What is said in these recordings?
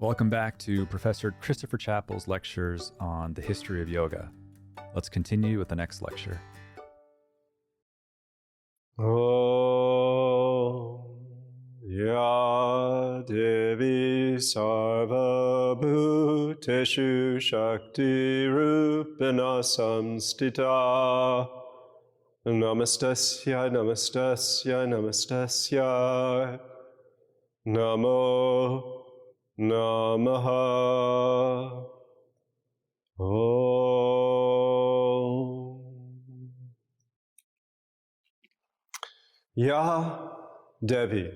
Welcome back to Professor Christopher Chapple's lectures on the history of yoga. Let's continue with the next lecture. Om Ya Devi Sarva Bhuteshu Shakti Rupina Samstita Namastasya Namastasya Namastasya Namo Namaha Om Ya Devi,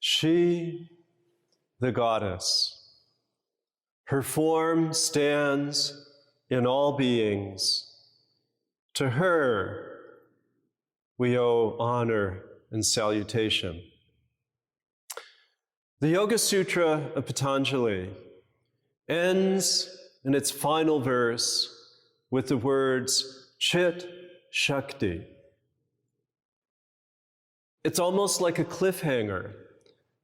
she, the goddess, her form stands in all beings. To her we owe honor and salutation. The Yoga Sutra of Patanjali ends in its final verse with the words Chit Shakti. It's almost like a cliffhanger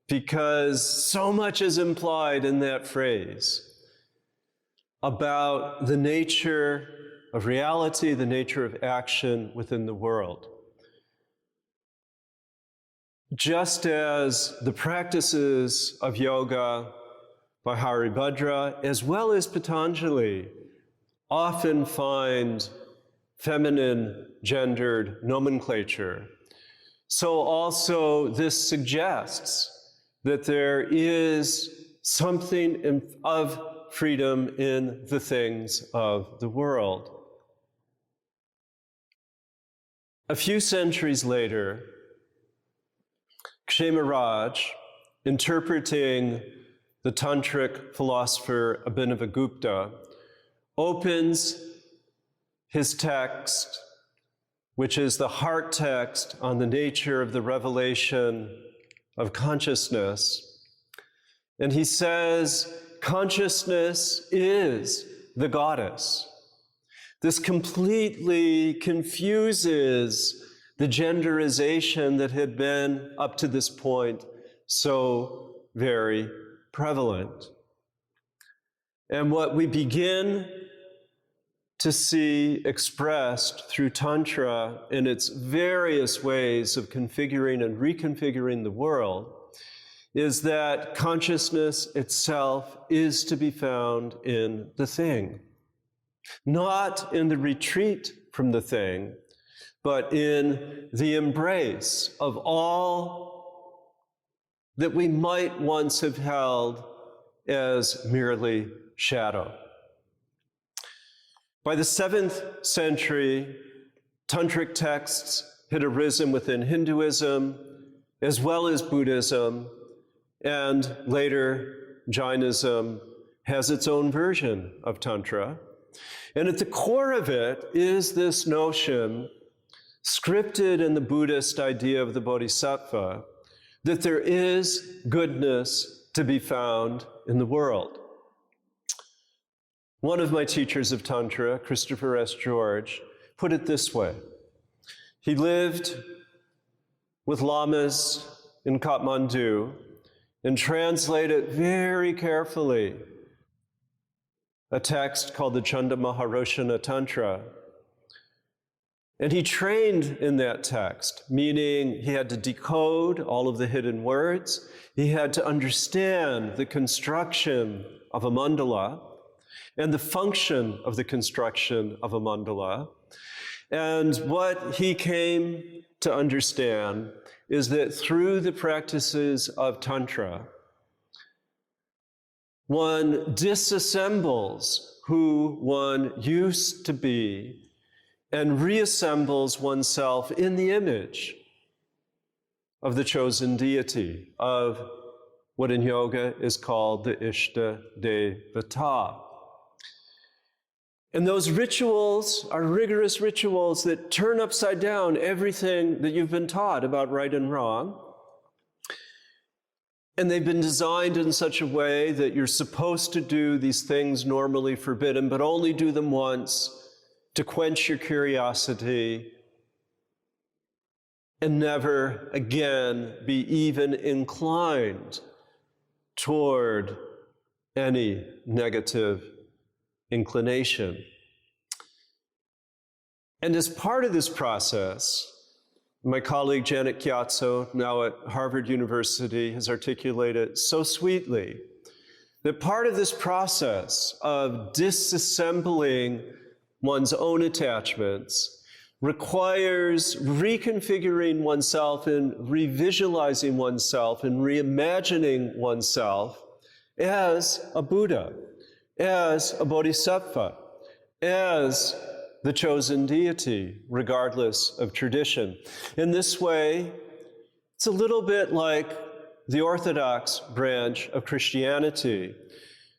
because so much is implied in that phrase about the nature of reality, the nature of action within the world. Just as the practices of yoga by Haribhadra, as well as Patanjali, often find feminine gendered nomenclature, so also this suggests that there is something of freedom in the things of the world. A few centuries later, Kshemaraj, interpreting the tantric philosopher Abhinavagupta, opens his text, which is the heart text on the nature of the revelation of consciousness. And he says, consciousness is the goddess. This completely confuses the genderization that had been, up to this point, so very prevalent. And what we begin to see expressed through Tantra in its various ways of configuring and reconfiguring the world is that consciousness itself is to be found in the thing. Not in the retreat from the thing, but in the embrace of all that we might once have held as merely shadow. By the 7th century, tantric texts had arisen within Hinduism, as well as Buddhism, and later Jainism has its own version of Tantra. And at the core of it is this notion, scripted in the Buddhist idea of the Bodhisattva, that there is goodness to be found in the world. One of my teachers of Tantra, Christopher S. George, put it this way. He lived with lamas in Kathmandu and translated very carefully a text called the Chanda Maharoshana Tantra. And he trained in that text, meaning he had to decode all of the hidden words. He had to understand the construction of a mandala and the function of the construction of a mandala. And what he came to understand is that through the practices of Tantra, one disassembles who one used to be and reassembles oneself in the image of the chosen deity, of what in yoga is called the Ishta Devata. And those rituals are rigorous rituals that turn upside down everything that you've been taught about right and wrong. And they've been designed in such a way that you're supposed to do these things normally forbidden, but only do them once to quench your curiosity and never again be even inclined toward any negative inclination. And as part of this process, my colleague Janet Chiazzo, now at Harvard University, has articulated so sweetly that part of this process of disassembling one's own attachments requires reconfiguring oneself and revisualizing oneself and reimagining oneself as a Buddha, as a Bodhisattva, as the chosen deity, regardless of tradition. In this way, it's a little bit like the Orthodox branch of Christianity,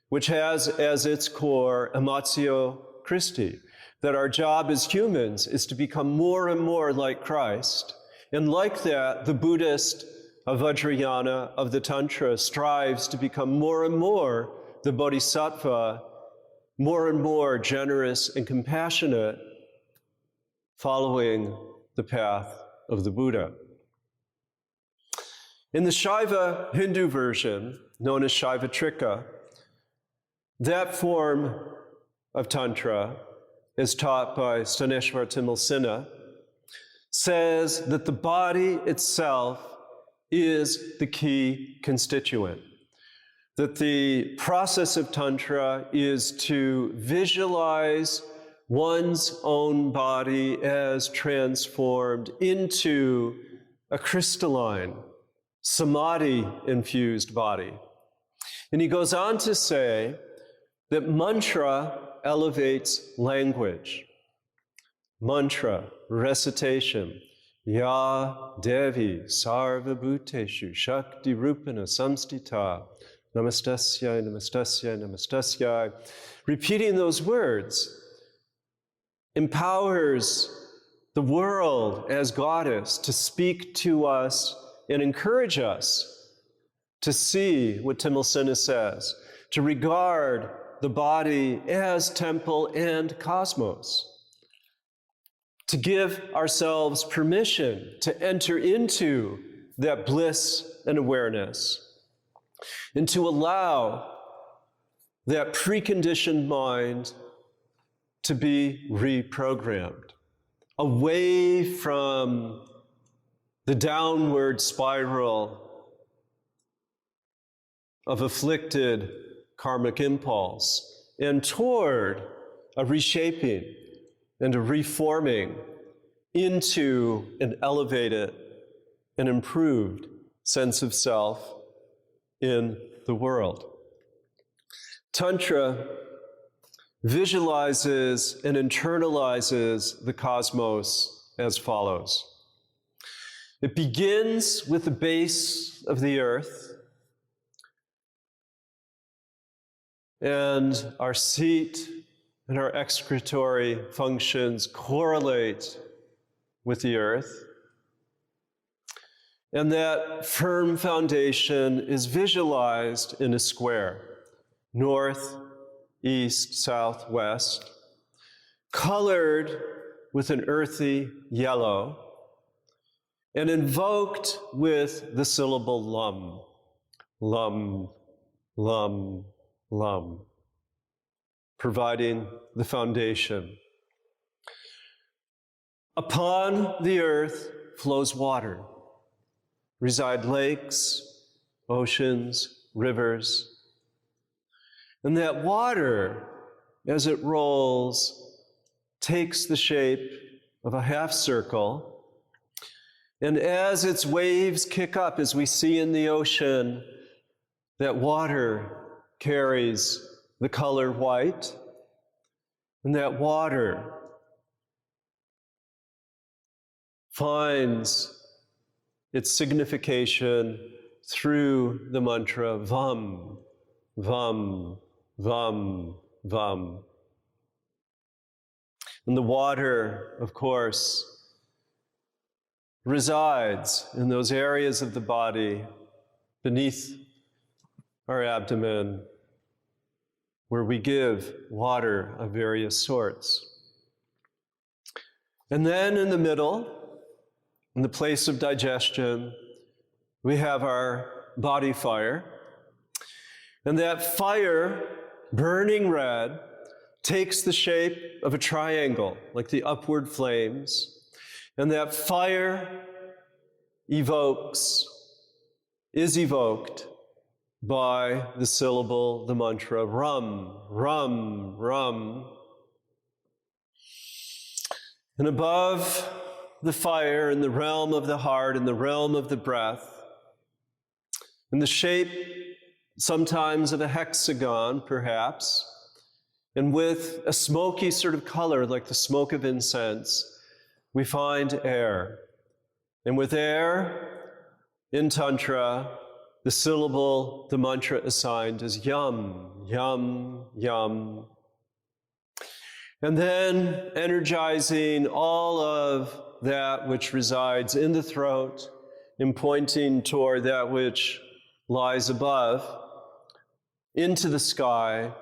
which has as its core Amatio Christi, that our job as humans is to become more and more like Christ. And like that, the Buddhist of Vajrayana, of the Tantra, strives to become more and more the Bodhisattva, more and more generous and compassionate, following the path of the Buddha. In the Shaiva Hindu version, known as Shaivatrika, that form of Tantra, as taught by Staneshwar Timilsina, says that the body itself is the key constituent. That the process of Tantra is to visualize one's own body as transformed into a crystalline, samadhi-infused body. And he goes on to say that mantra elevates language. Mantra, recitation, Ya Devi Sarva Bhuteshu Shakti Rupana Samstita Namastasyai, Namastasyai, Namastasyai. Repeating those words empowers the world as goddess to speak to us and encourage us to see what Timilsina says, to regard the body as temple and cosmos, to give ourselves permission to enter into that bliss and awareness, and to allow that preconditioned mind to be reprogrammed away from the downward spiral of afflicted karmic impulse and toward a reshaping and a reforming into an elevated and improved sense of self in the world. Tantra visualizes and internalizes the cosmos as follows. It begins with the base of the earth, and our seat and our excretory functions correlate with the earth. And that firm foundation is visualized in a square, north, east, south, west, colored with an earthy yellow, and invoked with the syllable lum, lum, lum, lum, providing the foundation. Upon the earth flows water, reside lakes, oceans, rivers, and that water, as it rolls, takes the shape of a half circle, and as its waves kick up, as we see in the ocean, that water carries the color white, and that water finds its signification through the mantra Vam, Vam, Vam, Vam. And the water, of course, resides in those areas of the body beneath our abdomen where we give water of various sorts. And then in the middle, in the place of digestion, we have our body fire. And that fire, burning red, takes the shape of a triangle, like the upward flames. And that fire is evoked by the syllable, the mantra, rum, rum, rum. And above the fire, in the realm of the heart, in the realm of the breath, in the shape sometimes of a hexagon, perhaps, and with a smoky sort of color like the smoke of incense, we find air. And with air, in Tantra, the syllable, the mantra assigned is yum, yum, yum. And then energizing all of that which resides in the throat and pointing toward that which lies above into the sky,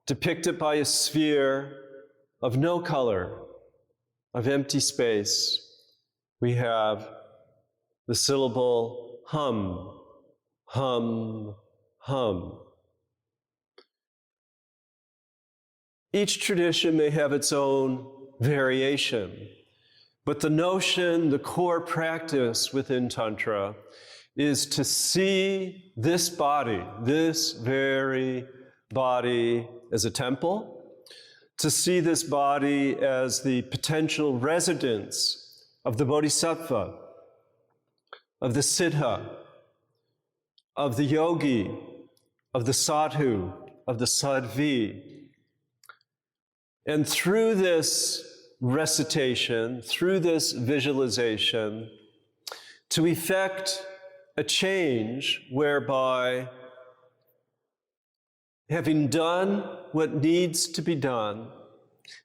depicted by a sphere of no color, of empty space. We have the syllable hum, hum, hum. Each tradition may have its own variation, but the notion, the core practice within Tantra is to see this body, this very body, as a temple, to see this body as the potential residence of the bodhisattva, of the siddha, of the yogi, of the sadhu, of the sadhvi. And through this recitation, through this visualization, to effect a change whereby, having done what needs to be done,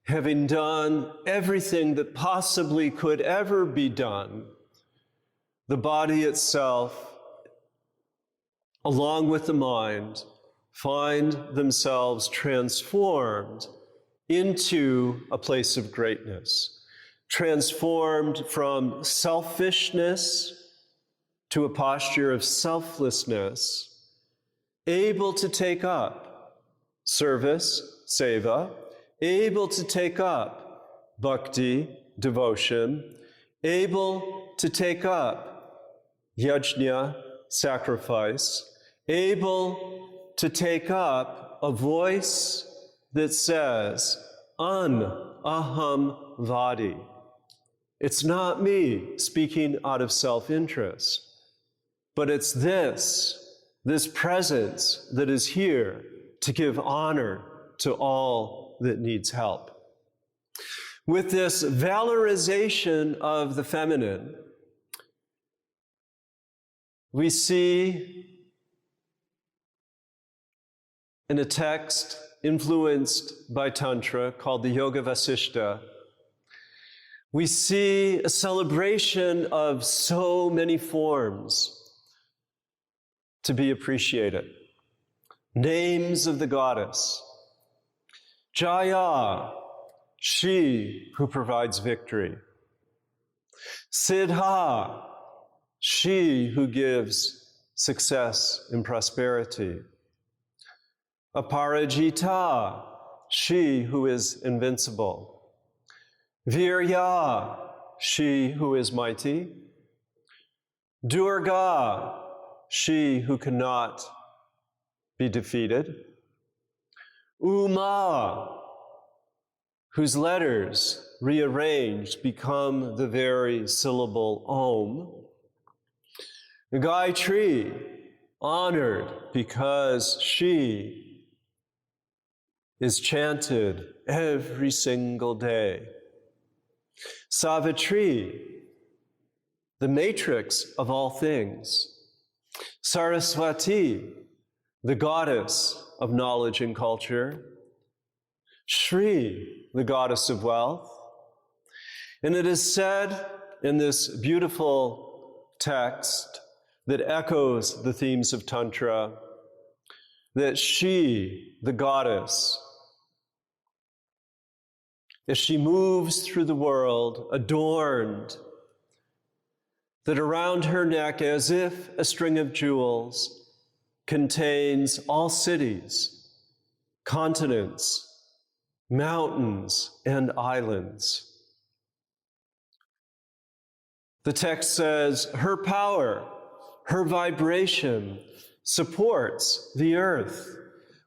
having done everything that possibly could ever be done, the body itself, along with the mind, find themselves transformed into a place of greatness, transformed from selfishness to a posture of selflessness, able to take up service, seva, able to take up bhakti, devotion, able to take up yajna, sacrifice, able to take up a voice that says, an aham vadi. It's not me speaking out of self-interest, but it's this presence that is here to give honor to all that needs help. With this valorization of the feminine, we see in a text influenced by Tantra called the Yoga Vasishta, we see a celebration of so many forms to be appreciated. Names of the goddess. Jaya, she who provides victory. Siddha, she who gives success and prosperity. Aparajita, she who is invincible. Virya, she who is mighty. Durga, she who cannot be defeated. Uma, whose letters rearranged become the very syllable Om. Gayatri, honored because she is chanted every single day. Savitri, the matrix of all things. Saraswati, the goddess of knowledge and culture. Shri, the goddess of wealth. And it is said in this beautiful text that echoes the themes of Tantra that she, the goddess, as she moves through the world, adorned, that around her neck, as if a string of jewels, contains all cities, continents, mountains, and islands. The text says, her power, her vibration supports the earth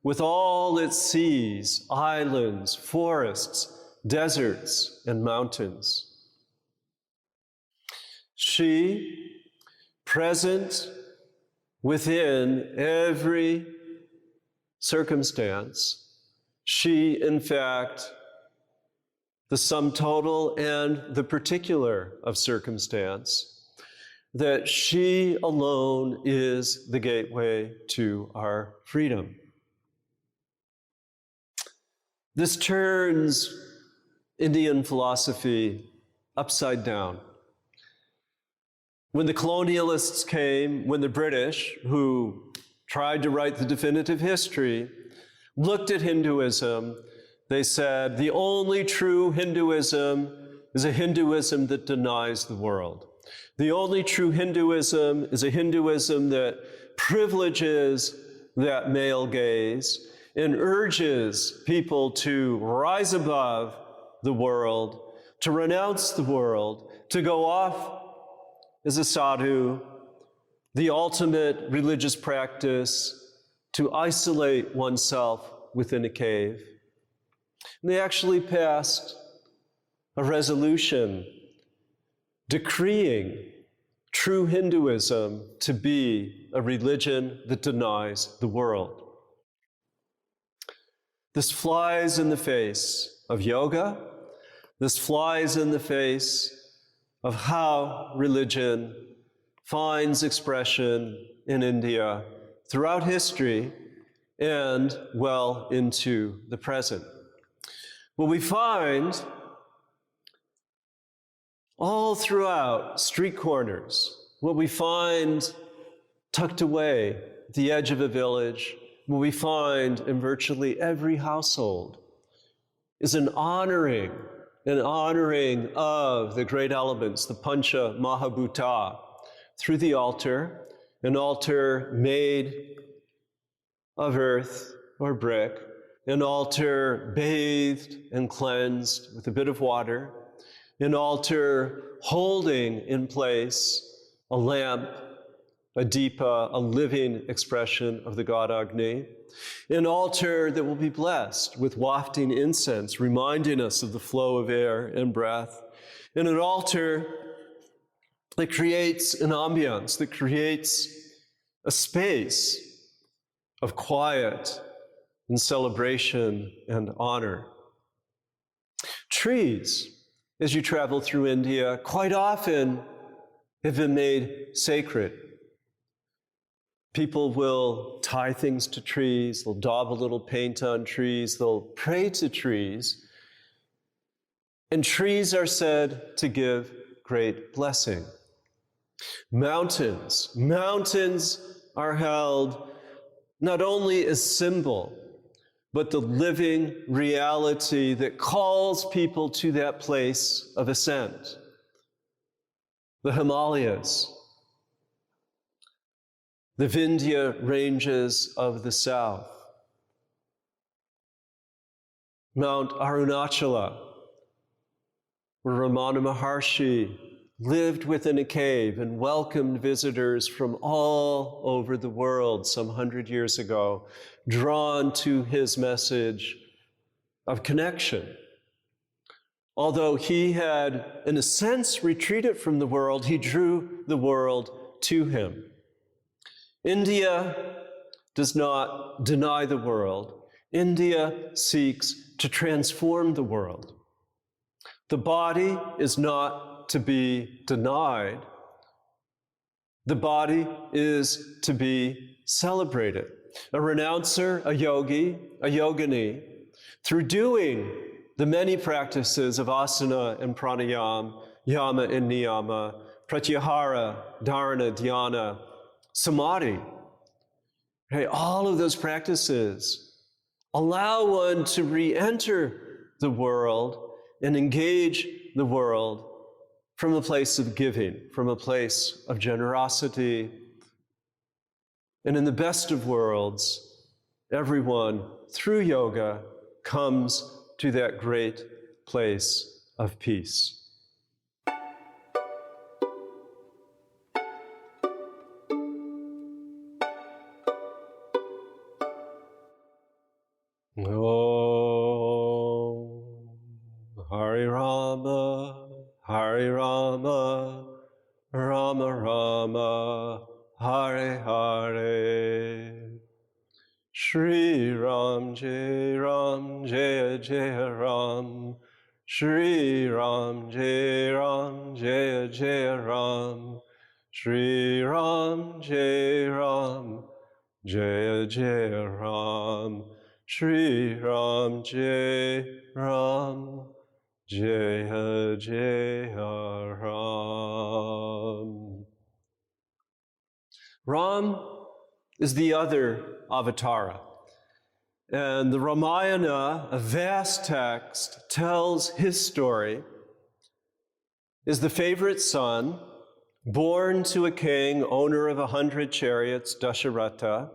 with all its seas, islands, forests, deserts, and mountains. She, present within every circumstance, she, in fact, the sum total and the particular of circumstance, that she alone is the gateway to our freedom. This turns Indian philosophy upside down. When the colonialists came, when the British, who tried to write the definitive history, looked at Hinduism, they said, the only true Hinduism is a Hinduism that denies the world. The only true Hinduism is a Hinduism that privileges that male gaze and urges people to rise above the world, to renounce the world, to go off as a sadhu, the ultimate religious practice, to isolate oneself within a cave. And they actually passed a resolution decreeing true Hinduism to be a religion that denies the world. This flies in the face of yoga. This flies in the face of how religion finds expression in India throughout history and well into the present. What we find all throughout street corners, what we find tucked away at the edge of a village, what we find in virtually every household is an honoring of the great elements, the Pancha Mahabhuta, through the altar, an altar made of earth or brick, an altar bathed and cleansed with a bit of water, an altar holding in place a lamp, a deepa, a living expression of the god Agni, an altar that will be blessed with wafting incense, reminding us of the flow of air and breath, and an altar that creates an ambiance, that creates a space of quiet and celebration and honor. Trees, as you travel through India, quite often have been made sacred. People will tie things to trees, they'll daub a little paint on trees, they'll pray to trees, and trees are said to give great blessing. Mountains are held not only as symbol, but the living reality that calls people to that place of ascent. The Himalayas, the Vindhya ranges of the south, Mount Arunachala, where Ramana Maharshi lived within a cave and welcomed visitors from all over the world some 100 years ago, drawn to his message of connection. Although he had, in a sense, retreated from the world, he drew the world to him. India does not deny the world. India seeks to transform the world. The body is not to be denied. The body is to be celebrated. A renouncer, a yogi, a yogini, through doing the many practices of asana and pranayama, yama and niyama, pratyahara, dharana, dhyana, samadhi. Okay, all of those practices allow one to re-enter the world and engage the world from a place of giving, from a place of generosity And in the best of worlds, everyone, through yoga, comes to that great place of peace. Om Hare Rama, Hare Rama, Rama Rama, Hare Hare. Shri Ram, Jaya Jaya Ram. Shri Ram, Jaya Jaya Ram. Shri Ram, Jaya Jaya Ram. Shri Ram, Jaya Jaya Ram. Ram is the other avatara. And the Ramayana, a vast text, tells his story, is the favorite son, born to a king, owner of 100 chariots, Dasharatha.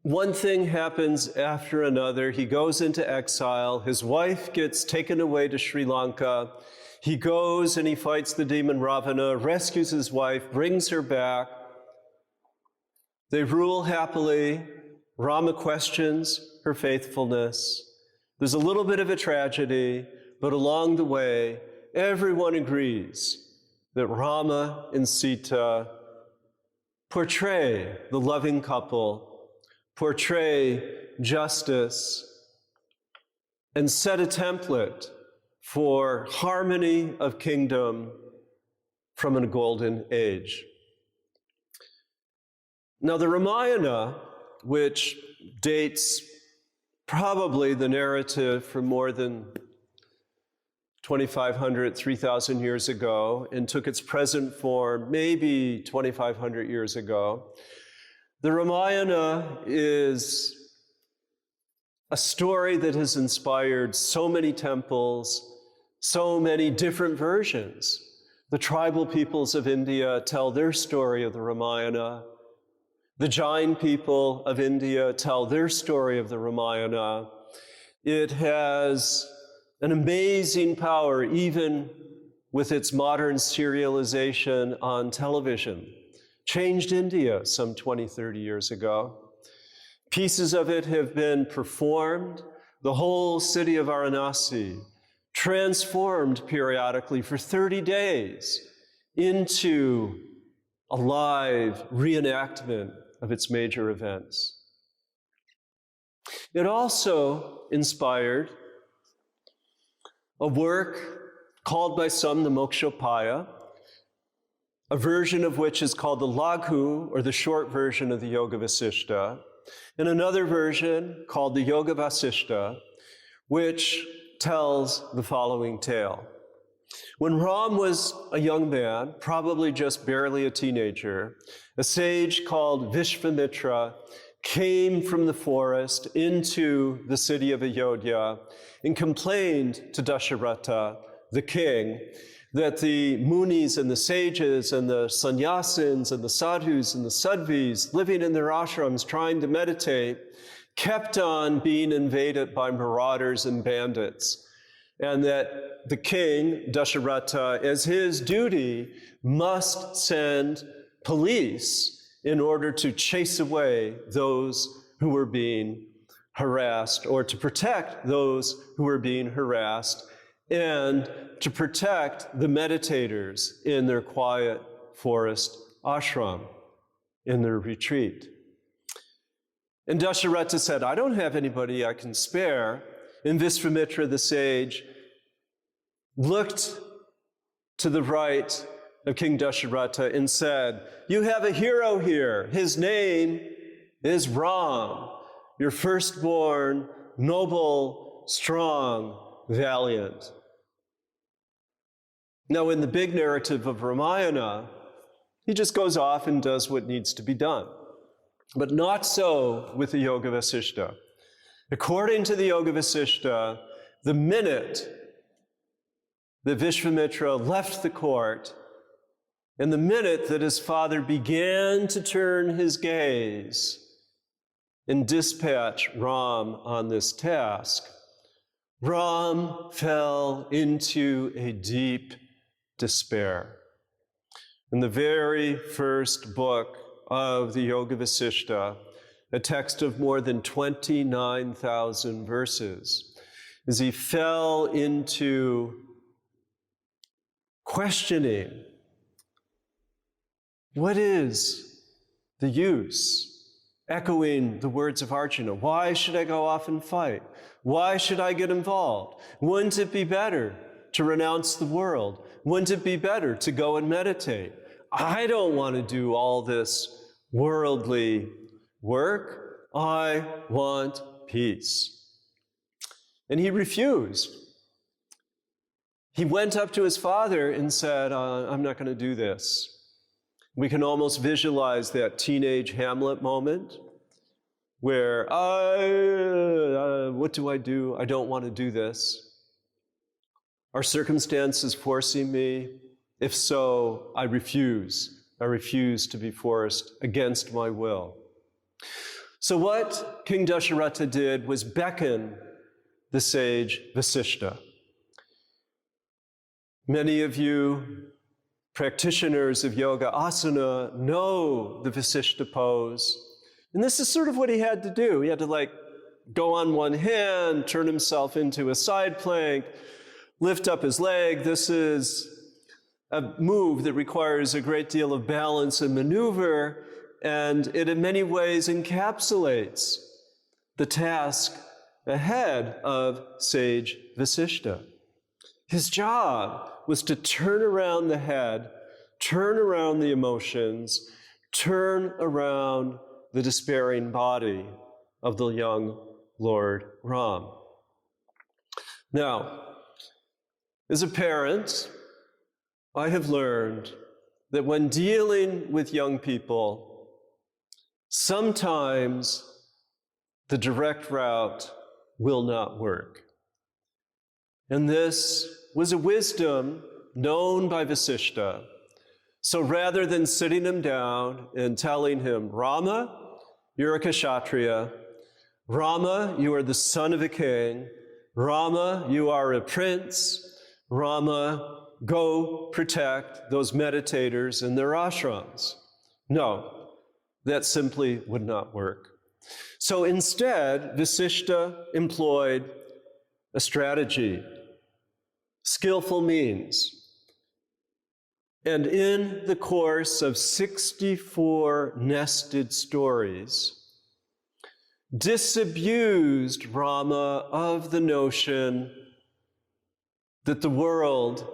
One thing happens after another. He goes into exile. His wife gets taken away to Sri Lanka. He goes and he fights the demon Ravana, rescues his wife, brings her back. They rule happily. Rama questions her faithfulness. There's a little bit of a tragedy, but along the way, everyone agrees that Rama and Sita portray the loving couple, portray justice, and set a template for harmony of kingdom from a golden age. Now, the Ramayana, which dates probably the narrative from more than 2,500, 3,000 years ago, and took its present form maybe 2,500 years ago, the Ramayana is a story that has inspired so many temples, so many different versions. The tribal peoples of India tell their story of the Ramayana. The Jain people of India tell their story of the Ramayana. It has an amazing power, even with its modern serialization on television. Changed India some 20, 30 years ago. Pieces of it have been performed. The whole city of Varanasi transformed periodically for 30 days into a live reenactment of its major events. It also inspired a work called by some the Mokshopaya, a version of which is called the Laghu, or the short version of the Yoga Vasishta, and another version called the Yoga Vasishta, which tells the following tale. When Ram was a young man, probably just barely a teenager, a sage called Vishvamitra came from the forest into the city of Ayodhya and complained to Dasharatha, the king, that the munis and the sages and the sannyasins and the sadhus and the sadhvis living in their ashrams trying to meditate kept on being invaded by marauders and bandits, and that the king, Dasharatha, as his duty, must send police in order to chase away those who were being harassed, or to protect those who were being harassed, and to protect the meditators in their quiet forest ashram, in their retreat. And Dasharatha said, I don't have anybody I can spare. And Vishvamitra the sage looked to the right of King Dasharatha and said, you have a hero here. His name is Ram, your firstborn, noble, strong, valiant. Now, in the big narrative of Ramayana, he just goes off and does what needs to be done. But not so with the Yoga Vasishta. According to the Yoga Vasishta, the minute that Vishvamitra left the court, And the minute that his father began to turn his gaze and dispatch Ram on this task, Ram fell into a deep despair. In the very first book of the Yoga Vasishta, a text of more than 29,000 verses, as he fell into questioning, what is the use? Echoing the words of Arjuna, why should I go off and fight? Why should I get involved? Wouldn't it be better to renounce the world? Wouldn't it be better to go and meditate? I don't want to do all this worldly work. I want peace. And he refused. He went up to his father and said, I'm not going to do this. We can almost visualize that teenage Hamlet moment where, what do? I don't want to do this. Are circumstances forcing me? If so, I refuse. I refuse to be forced against my will. So what King Dasharatha did was beckon the sage Vasishta. Many of you practitioners of yoga asana know the Vasishta pose. And this is sort of what he had to do. He had to go on one hand, turn himself into a side plank, lift up his leg. This is a move that requires a great deal of balance and maneuver, and it in many ways encapsulates the task ahead of sage Vasishta. His job was to turn around the head, turn around the emotions, turn around the despairing body of the young Lord Ram. Now, as a parent, I have learned that when dealing with young people, sometimes the direct route will not work. And this was a wisdom known by Vasishta. So rather than sitting him down and telling him, Rama, you're a Kshatriya. Rama, you are the son of a king. Rama, you are a prince. Rama, go protect those meditators in their ashrams. No, that simply would not work. So instead, Vasishta employed a strategy, skillful means. And in the course of 64 nested stories, disabused Rama of the notion that the world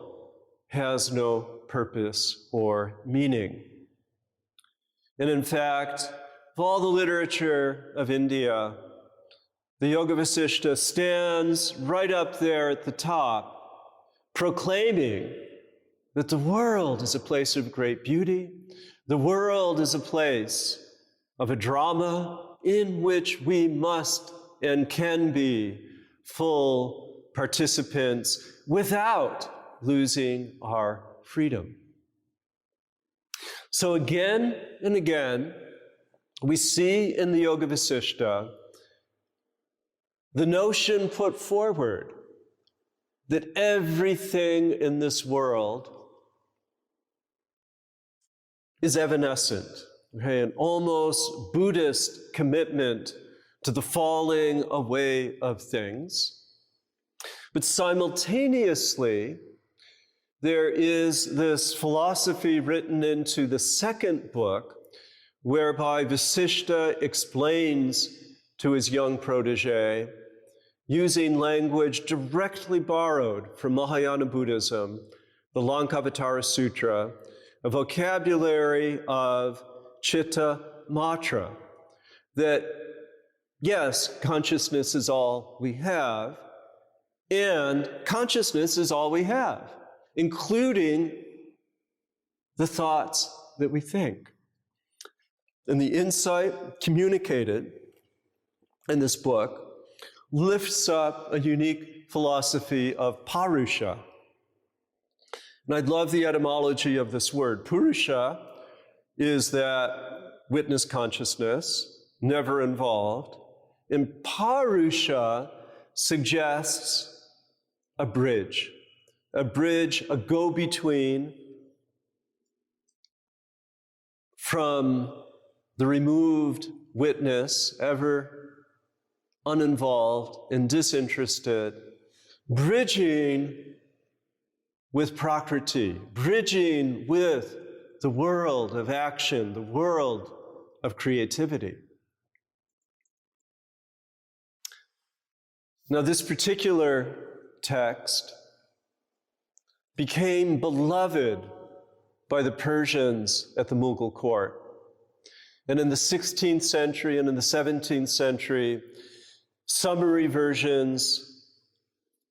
has no purpose or meaning. And in fact, of all the literature of India, the Yoga Vasishta stands right up there at the top, proclaiming that the world is a place of great beauty. The world is a place of a drama in which we must and can be full participants without losing our freedom. So again and again, we see in the Yoga Vasishta the notion put forward that everything in this world is evanescent, okay? An almost Buddhist commitment to the falling away of things. But simultaneously, there is this philosophy written into the second book, whereby Vasishta explains to his young protege, using language directly borrowed from Mahayana Buddhism, the Lankavatara Sutra, a vocabulary of chitta matra, that yes, consciousness is all we have, and consciousness is all we have, including the thoughts that we think. And the insight communicated in this book lifts up a unique philosophy of Parusha. And I love the etymology of this word. Purusha is that witness consciousness, never involved. And Parusha suggests a bridge, a go-between from the removed witness, ever uninvolved and disinterested, bridging with Prakriti, bridging with the world of action, the world of creativity. Now, this particular text became beloved by the Persians at the Mughal court. And in the 16th century and in the 17th century, summary versions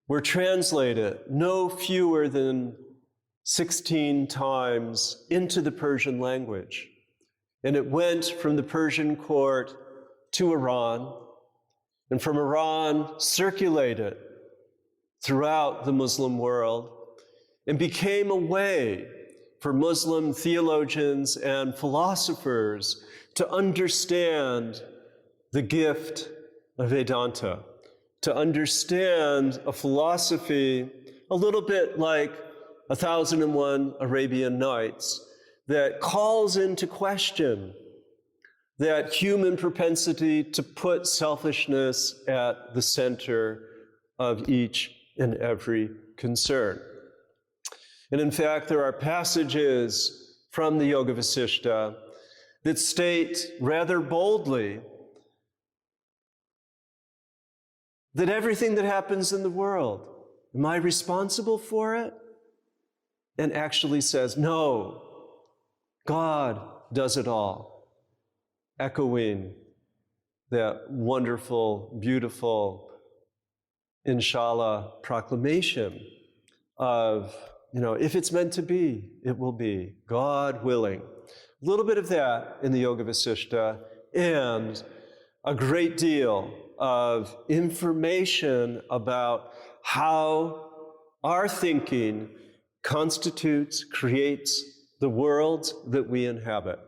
were translated no fewer than 16 times into the Persian language. And it went from the Persian court to Iran, and from Iran circulated throughout the Muslim world and became a way for Muslim theologians and philosophers to understand the gift of Vedanta, to understand a philosophy a little bit like 1001 Arabian Nights that calls into question that human propensity to put selfishness at the center of each and every concern. And in fact, there are passages from the Yoga Vasishta that state rather boldly that everything that happens in the world, am I responsible for it? And actually says, no, God does it all. Echoing that wonderful, beautiful, inshallah, proclamation of, if it's meant to be, it will be, God willing. A little bit of that in the Yoga Vasishta, and a great deal of information about how our thinking constitutes, creates the world that we inhabit.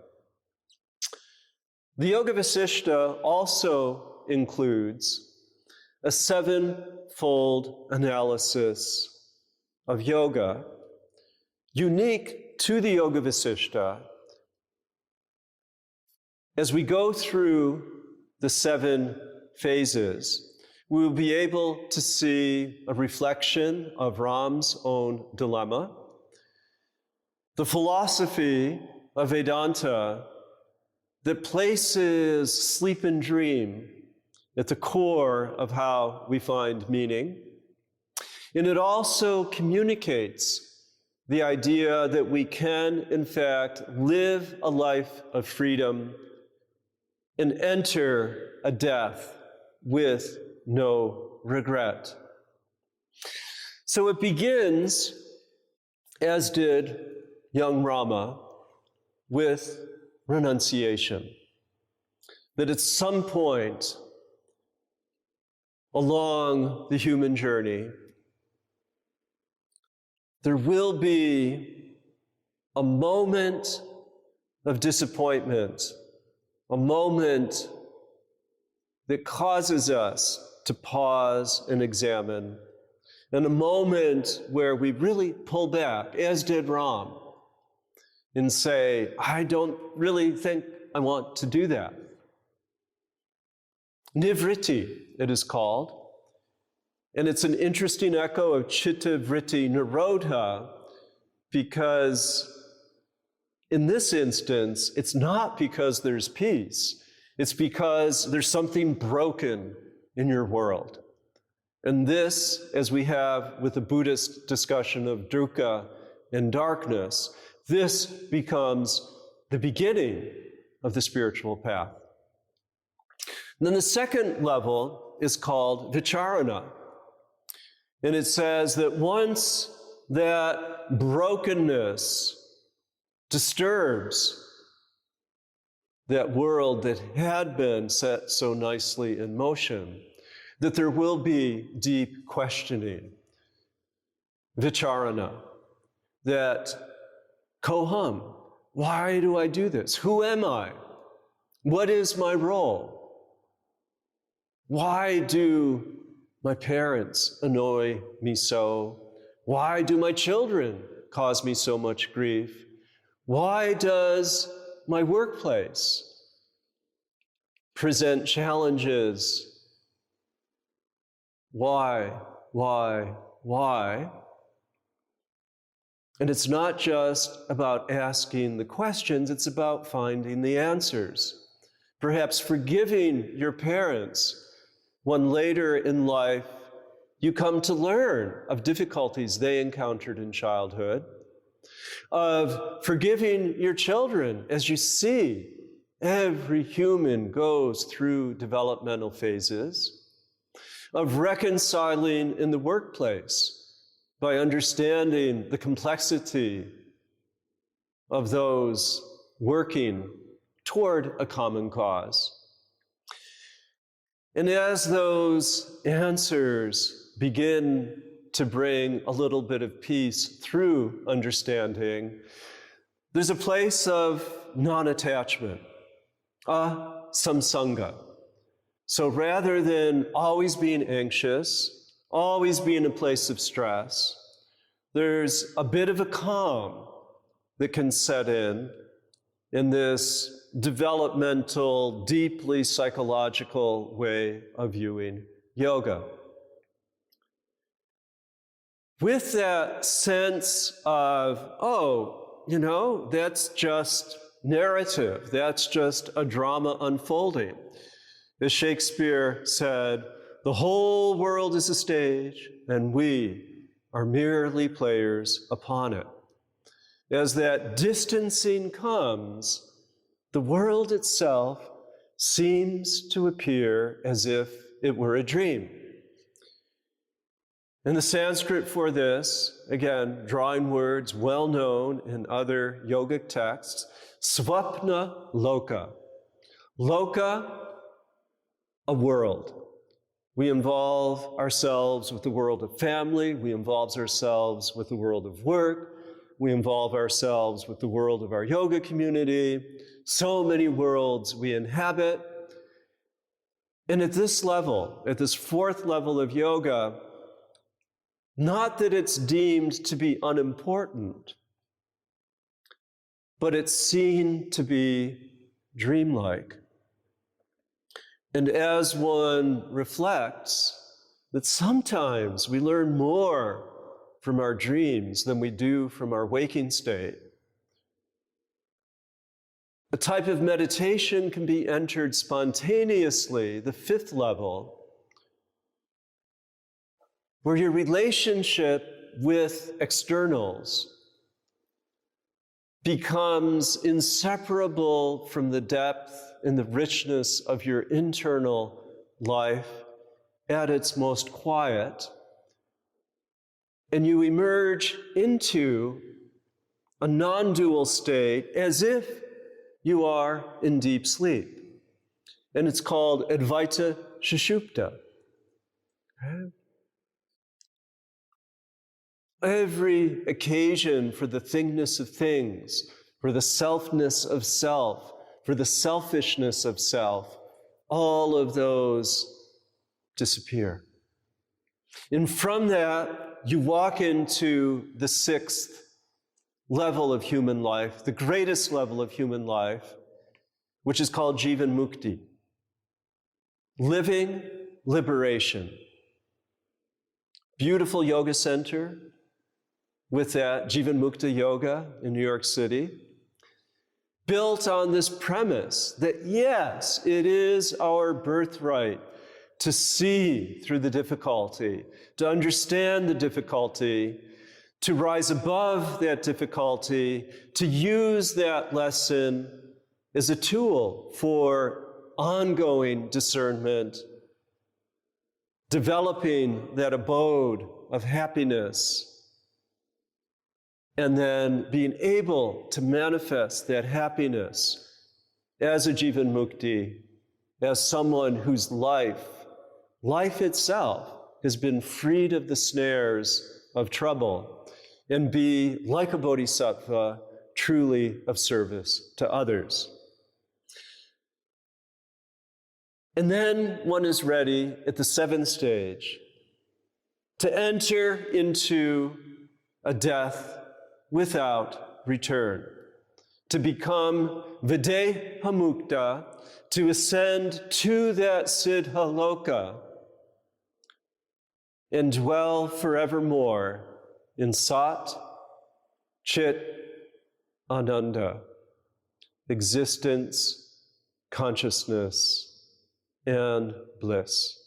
The Yoga Vasishta also includes a seven-fold analysis of yoga, unique to the Yoga Vasishta. As we go through the 7 phases, we will be able to see a reflection of Ram's own dilemma, the philosophy of Vedanta that places sleep and dream at the core of how we find meaning. And it also communicates the idea that we can, in fact, live a life of freedom and enter a death with no regret. So it begins, as did young Rama, with renunciation. That at some point along the human journey, there will be a moment of disappointment, a moment that causes us to pause and examine, and a moment where we really pull back, as did Ram, and say, I don't really think I want to do that. Nivritti, it is called. And it's an interesting echo of Chitta Vritti Nirodha, because in this instance, it's not because there's peace. It's because there's something broken in your world. And this, as we have with the Buddhist discussion of dukkha and darkness, this becomes the beginning of the spiritual path. And then the second level is called vicharana. And it says that once that brokenness disturbs that world that had been set so nicely in motion, that there will be deep questioning, vicharana. that ko-hum, why do I do this? Who am I? What is my role? Why do my parents annoy me so? Why do my children cause me so much grief? Why does my workplace present challenges? Why? And it's not just about asking the questions, it's about finding the answers. Perhaps forgiving your parents when later in life you come to learn of difficulties they encountered in childhood, of forgiving your children as you see every human goes through developmental phases, of reconciling in the workplace by understanding the complexity of those working toward a common cause. And as those answers begin to bring a little bit of peace through understanding, there's a place of non-attachment, samsanga. So rather than always being anxious, always be in a place of stress, there's a bit of a calm that can set in this developmental, deeply psychological way of viewing yoga. With that sense of, that's just narrative, that's just a drama unfolding. As Shakespeare said, the whole world is a stage, and we are merely players upon it. As that distancing comes, the world itself seems to appear as if it were a dream. And the Sanskrit for this, again, drawing words well known in other yogic texts, svapna loka. Loka, a world. We involve ourselves with the world of family, we involve ourselves with the world of work, we involve ourselves with the world of our yoga community, so many worlds we inhabit. And at this level, at this fourth level of yoga, not that it's deemed to be unimportant, but it's seen to be dreamlike. And as one reflects that sometimes we learn more from our dreams than we do from our waking state, a type of meditation can be entered spontaneously, the fifth level, where your relationship with externals becomes inseparable from the depth and the richness of your internal life at its most quiet, and you emerge into a non-dual state as if you are in deep sleep. And it's called Advaita Sushupta. Every occasion for the thingness of things, for the selfness of self, for the selfishness of self, all of those disappear. And from that, you walk into the sixth level of human life, the greatest level of human life, which is called Jivan Mukti, living liberation. Beautiful yoga center with that Jivan Mukta Yoga in New York City, built on this premise that yes, it is our birthright to see through the difficulty, to understand the difficulty, to rise above that difficulty, to use that lesson as a tool for ongoing discernment, developing that abode of happiness, and then being able to manifest that happiness as a Jivan Mukti, as someone whose life itself has been freed of the snares of trouble. and be, like a bodhisattva, truly of service to others. And then one is ready at the seventh stage to enter into a death without return, to become videhamukta, to ascend to that siddha loka and dwell forevermore in Sat, Chit, Ananda, existence, consciousness, and bliss.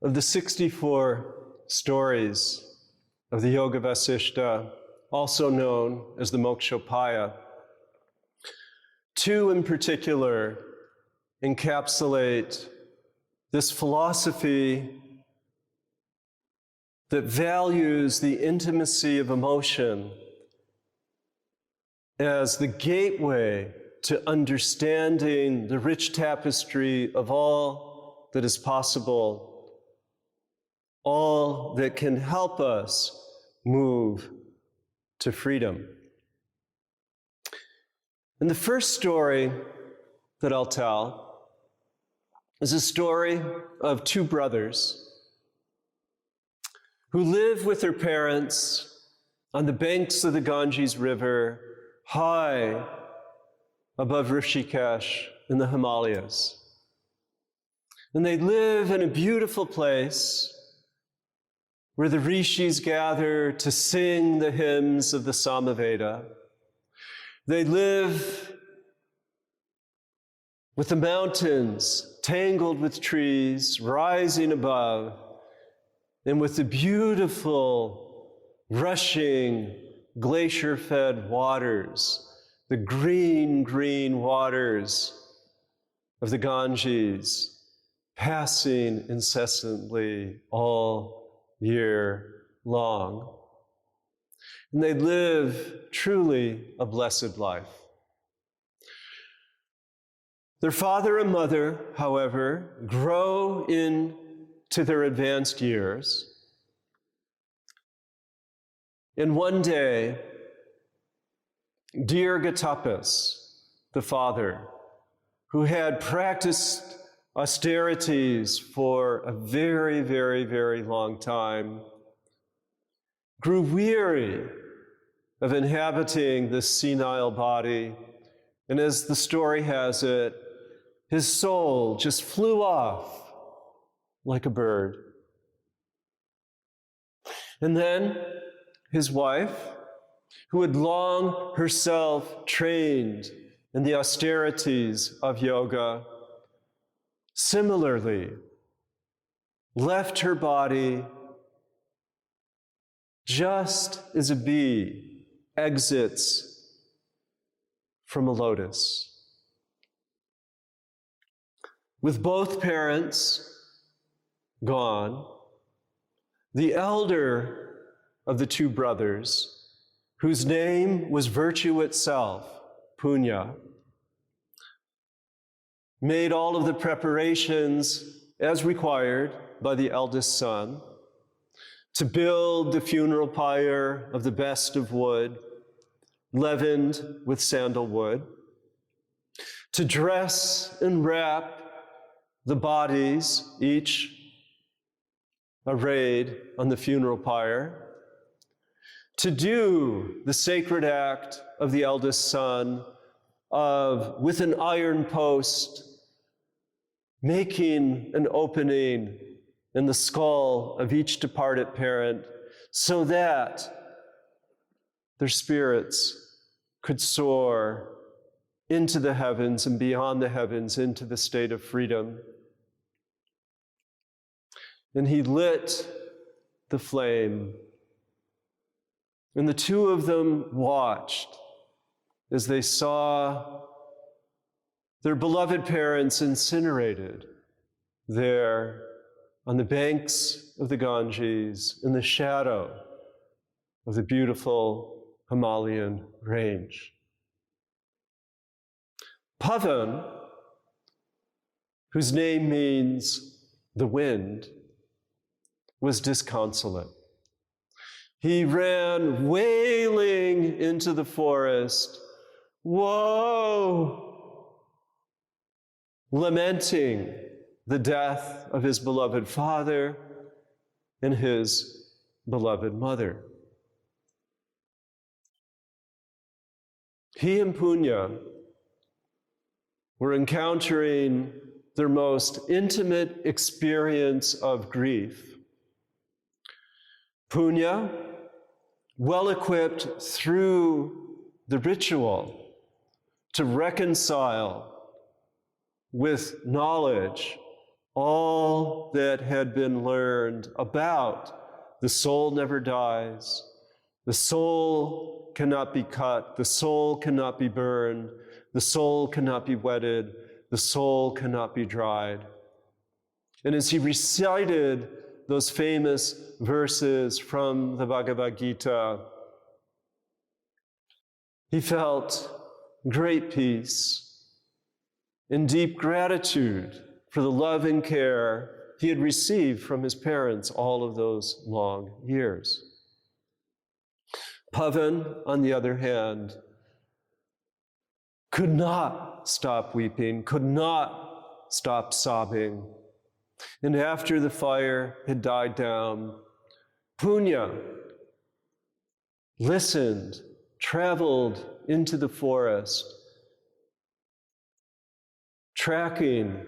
Of the 64 stories of the Yoga Vasishta, also known as the Mokshopaya, 2 in particular encapsulate this philosophy that values the intimacy of emotion as the gateway to understanding the rich tapestry of all that is possible, all that can help us move to freedom. And the first story that I'll tell is a story of 2 brothers who live with their parents on the banks of the Ganges River, high above Rishikesh in the Himalayas. And they live in a beautiful place where the rishis gather to sing the hymns of the Samaveda. They live with the mountains tangled with trees rising above, and with the beautiful, rushing, glacier-fed waters, the green, green waters of the Ganges, passing incessantly all year long. And they live truly a blessed life. Their father and mother, however, grow into their advanced years. And one day, Dirghatapas, the father, who had practiced austerities for a very, very, very long time, grew weary of inhabiting this senile body, and as the story has it, his soul just flew off like a bird. And then his wife, who had long herself trained in the austerities of yoga, similarly left her body just as a bee exits from a lotus. With both parents gone, the elder of the 2 brothers, whose name was virtue itself, Punya, made all of the preparations as required by the eldest son to build the funeral pyre of the best of wood, leavened with sandalwood, to dress and wrap the bodies, each arrayed on the funeral pyre, to do the sacred act of the eldest son of, with an iron post, making an opening in the skull of each departed parent so that their spirits could soar into the heavens and beyond the heavens into the state of freedom. And he lit the flame, and the 2 of them watched as they saw their beloved parents incinerated there on the banks of the Ganges in the shadow of the beautiful Himalayan range. Pavan, whose name means the wind, was disconsolate. He ran wailing into the forest, woe, lamenting the death of his beloved father and his beloved mother. He and Punya were encountering their most intimate experience of grief. Punya, well-equipped through the ritual to reconcile with knowledge all that had been learned about the soul never dies, the soul cannot be cut, the soul cannot be burned, the soul cannot be wetted, the soul cannot be dried. And as he recited those famous verses from the Bhagavad Gita, he felt great peace and deep gratitude for the love and care he had received from his parents all of those long years. Pavan, on the other hand, could not stop weeping, could not stop sobbing. And after the fire had died down, Punya listened, traveled into the forest, tracking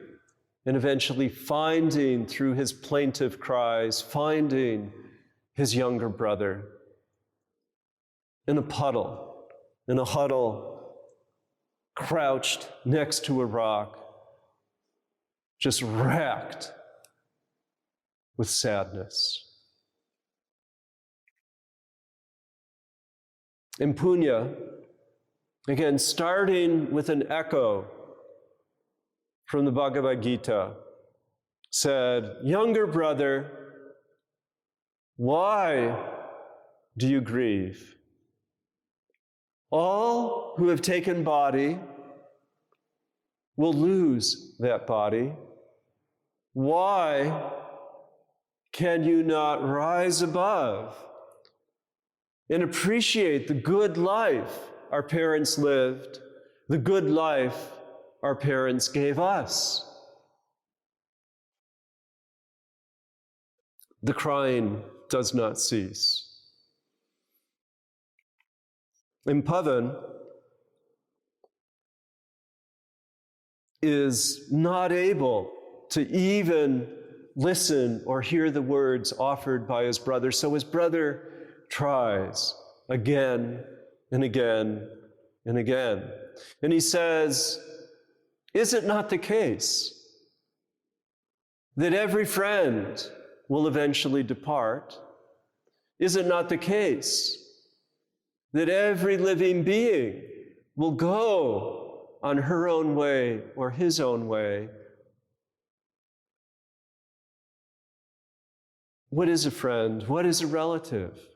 and eventually finding through his plaintive cries, finding his younger brother in a puddle, in a huddle, crouched next to a rock, just racked with sadness. And Punya, again, starting with an echo from the Bhagavad Gita, said, "Younger brother, why do you grieve? All who have taken body will lose that body. Why can you not rise above and appreciate the good life our parents lived, the good life our parents gave us?" The crying does not cease. And Pavan is not able to even listen or hear the words offered by his brother. So his brother tries again and again and again. And he says, "Is it not the case that every friend will eventually depart? Is it not the case that every living being will go on her own way or his own way? What is a friend? What is a relative?"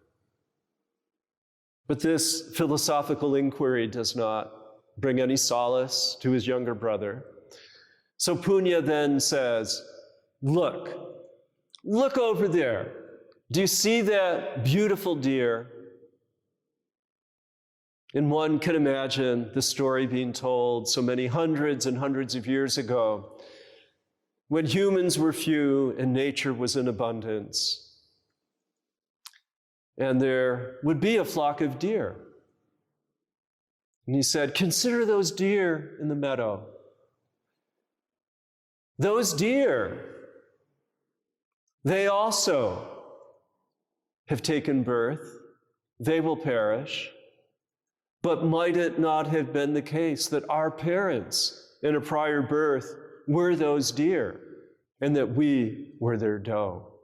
But this philosophical inquiry does not bring any solace to his younger brother. So Punya then says, look over there. Do you see that beautiful deer?" And one can imagine the story being told so many hundreds and hundreds of years ago, when humans were few and nature was in abundance. And there would be a flock of deer. And he said, "Consider those deer in the meadow. Those deer, they also have taken birth. They will perish. But might it not have been the case that our parents in a prior birth were those deer and that we were their doe?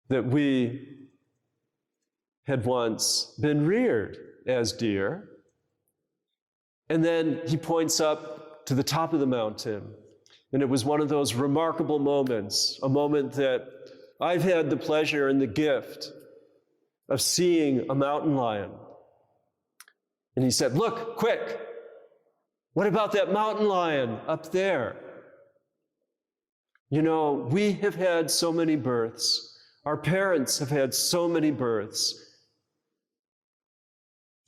That we had once been reared as deer And then he points up to the top of the mountain. And it was one of those remarkable moments, a moment that I've had the pleasure and the gift of seeing a mountain lion. And he said, "Look, quick, what about that mountain lion up there? You know, we have had so many births. Our parents have had so many births.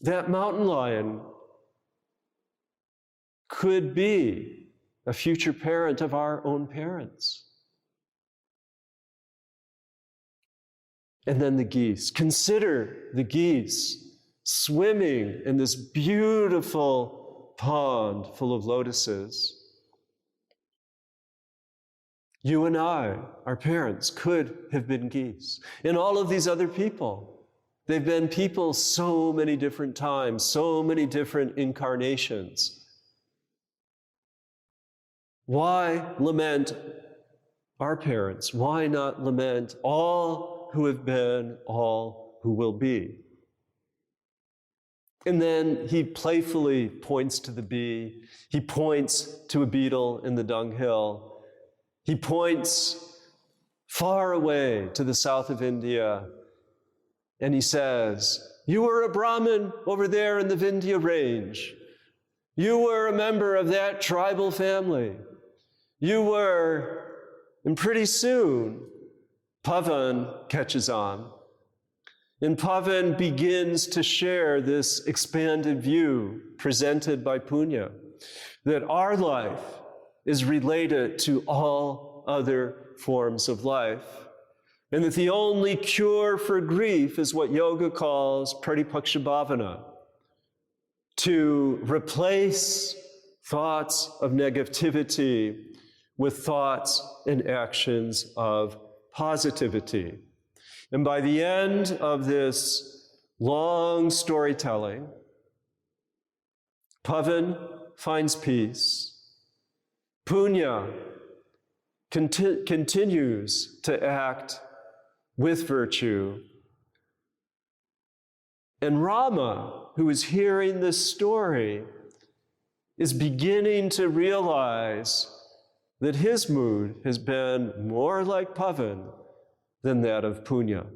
That mountain lion could be a future parent of our own parents." And then the geese. Consider the geese swimming in this beautiful pond full of lotuses. You and I, our parents, could have been geese. And all of these other people, they've been people so many different times, so many different incarnations. Why lament our parents? Why not lament all who have been, all who will be? And then he playfully points to the bee. He points to a beetle in the dunghill. He points far away to the south of India, and he says, "You were a Brahmin over there in the Vindhya range. You were a member of that tribal family. You were," and pretty soon, Pavan catches on. And Pavan begins to share this expanded view presented by Punya, that our life is related to all other forms of life, and that the only cure for grief is what yoga calls pratipakshibhavana, to replace thoughts of negativity with thoughts and actions of positivity. And by the end of this long storytelling, Pavan finds peace. Punya continues to act with virtue. And Rama, who is hearing this story, is beginning to realize that his mood has been more like Pavan than that of Punya.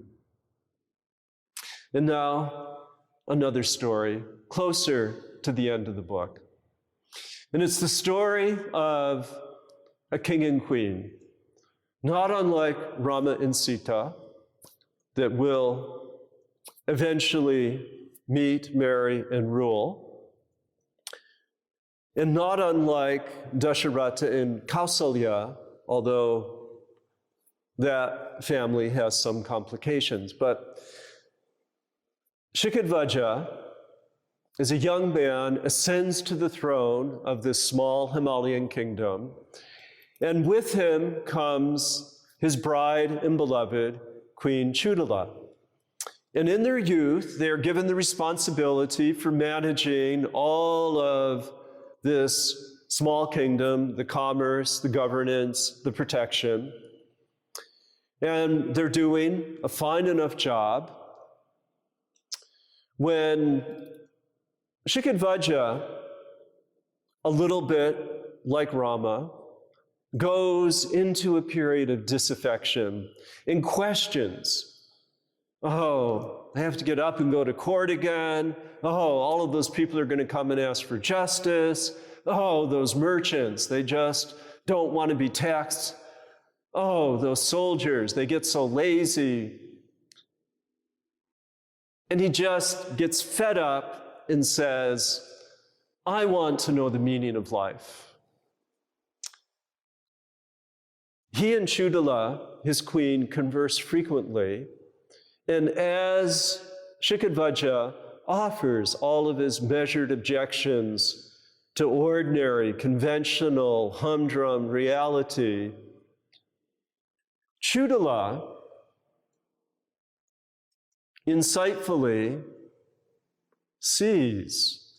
And now, another story, closer to the end of the book. And it's the story of a king and queen, not unlike Rama and Sita, that will eventually meet, marry, and rule, and not unlike Dasharatha and Kausalya, although that family has some complications. But Shikadvaja, as a young man, ascends to the throne of this small Himalayan kingdom, and with him comes his bride and beloved, Queen Chudala. And in their youth, they are given the responsibility for managing all of this small kingdom, the commerce, the governance, the protection. And they're doing a fine enough job when Shikadvaja, a little bit like Rama, goes into a period of disaffection and questions. Oh, I have to get up and go to court again. Oh, all of those people are going to come and ask for justice. Oh, those merchants, they just don't want to be taxed. Oh, those soldiers, they get so lazy. And he just gets fed up and says, I want to know the meaning of life. He and Chudala, his queen, converse frequently, and as Shikadvaja offers all of his measured objections to ordinary, conventional, humdrum reality, Chudala insightfully sees,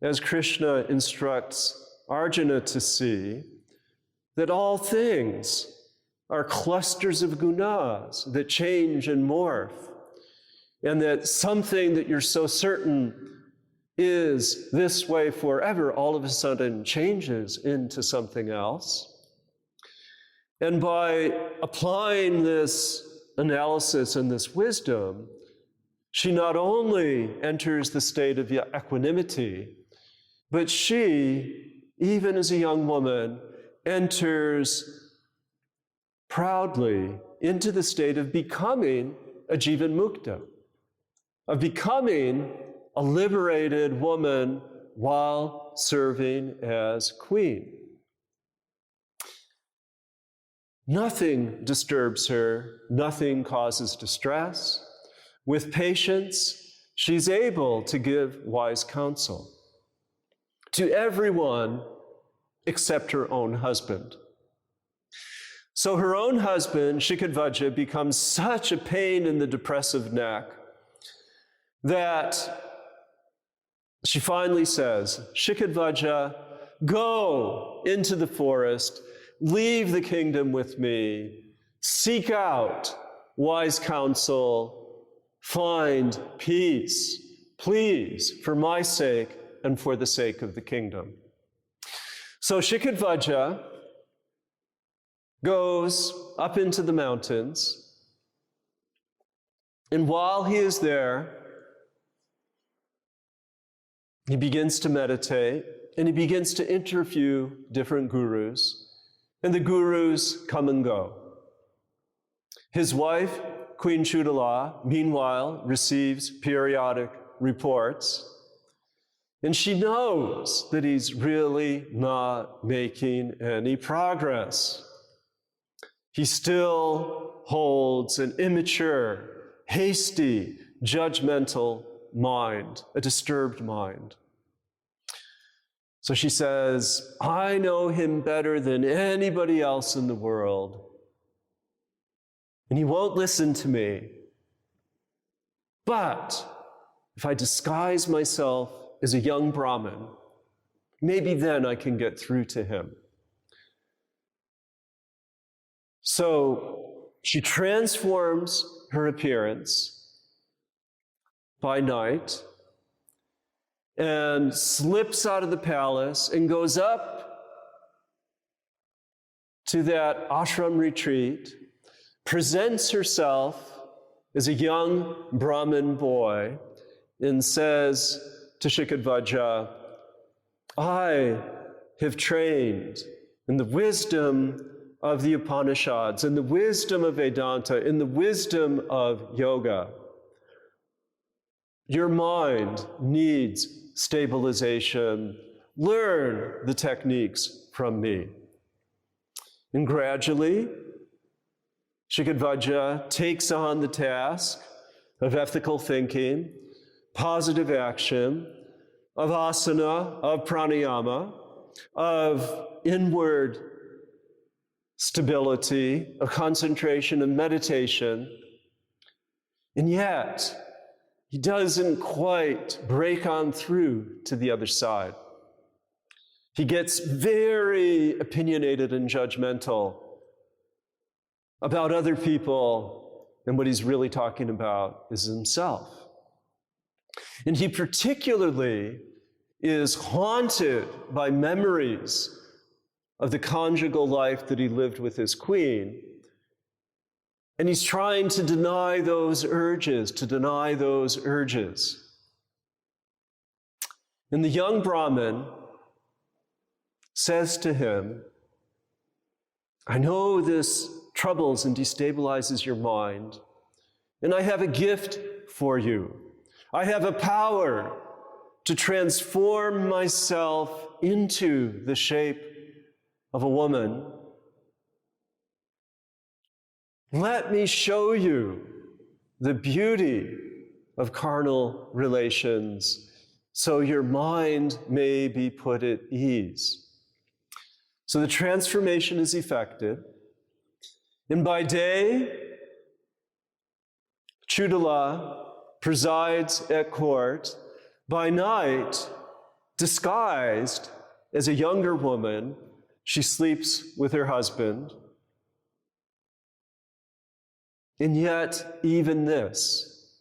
as Krishna instructs Arjuna to see, that all things are clusters of gunas that change and morph, and that something that you're so certain is this way forever, all of a sudden changes into something else. And by applying this analysis and this wisdom, she not only enters the state of equanimity, but she, even as a young woman, enters proudly into the state of becoming a Jivan Mukta, of becoming a liberated woman while serving as queen. Nothing disturbs her, nothing causes distress. With patience, she's able to give wise counsel to everyone except her own husband. So her own husband, Shikadvaja, becomes such a pain in the depressive neck that she finally says, Shikadvaja, go into the forest, leave the kingdom with me, seek out wise counsel, find peace, please, for my sake and for the sake of the kingdom. So Shikadvaja goes up into the mountains, and while he is there, he begins to meditate, and he begins to interview different gurus, and the gurus come and go. His wife, Queen Chudala, meanwhile, receives periodic reports, and she knows that he's really not making any progress. He still holds an immature, hasty, judgmental mind, a disturbed mind. So she says, I know him better than anybody else in the world, and he won't listen to me. But if I disguise myself as a young Brahmin, maybe then I can get through to him. So she transforms her appearance by night and slips out of the palace and goes up to that ashram retreat, presents herself as a young Brahmin boy, and says to Shikadvaja, I have trained in the wisdom of the Upanishads, in the wisdom of Vedanta, in the wisdom of yoga. Your mind needs stabilization. Learn the techniques from me. And gradually, Shikadvaja takes on the task of ethical thinking, positive action, of asana, of pranayama, of inward stability, of concentration and meditation. And yet, he doesn't quite break on through to the other side. He gets very opinionated and judgmental about other people, and what he's really talking about is himself. And he particularly is haunted by memories of the conjugal life that he lived with his queen. And he's trying to deny those urges, And the young Brahmin says to him, I know this troubles and destabilizes your mind, and I have a gift for you. I have a power to transform myself into the shape of a woman. Let me show you the beauty of carnal relations so your mind may be put at ease. So the transformation is effected, and by day, Chudala presides at court. By night, disguised as a younger woman, she sleeps with her husband. And yet, even this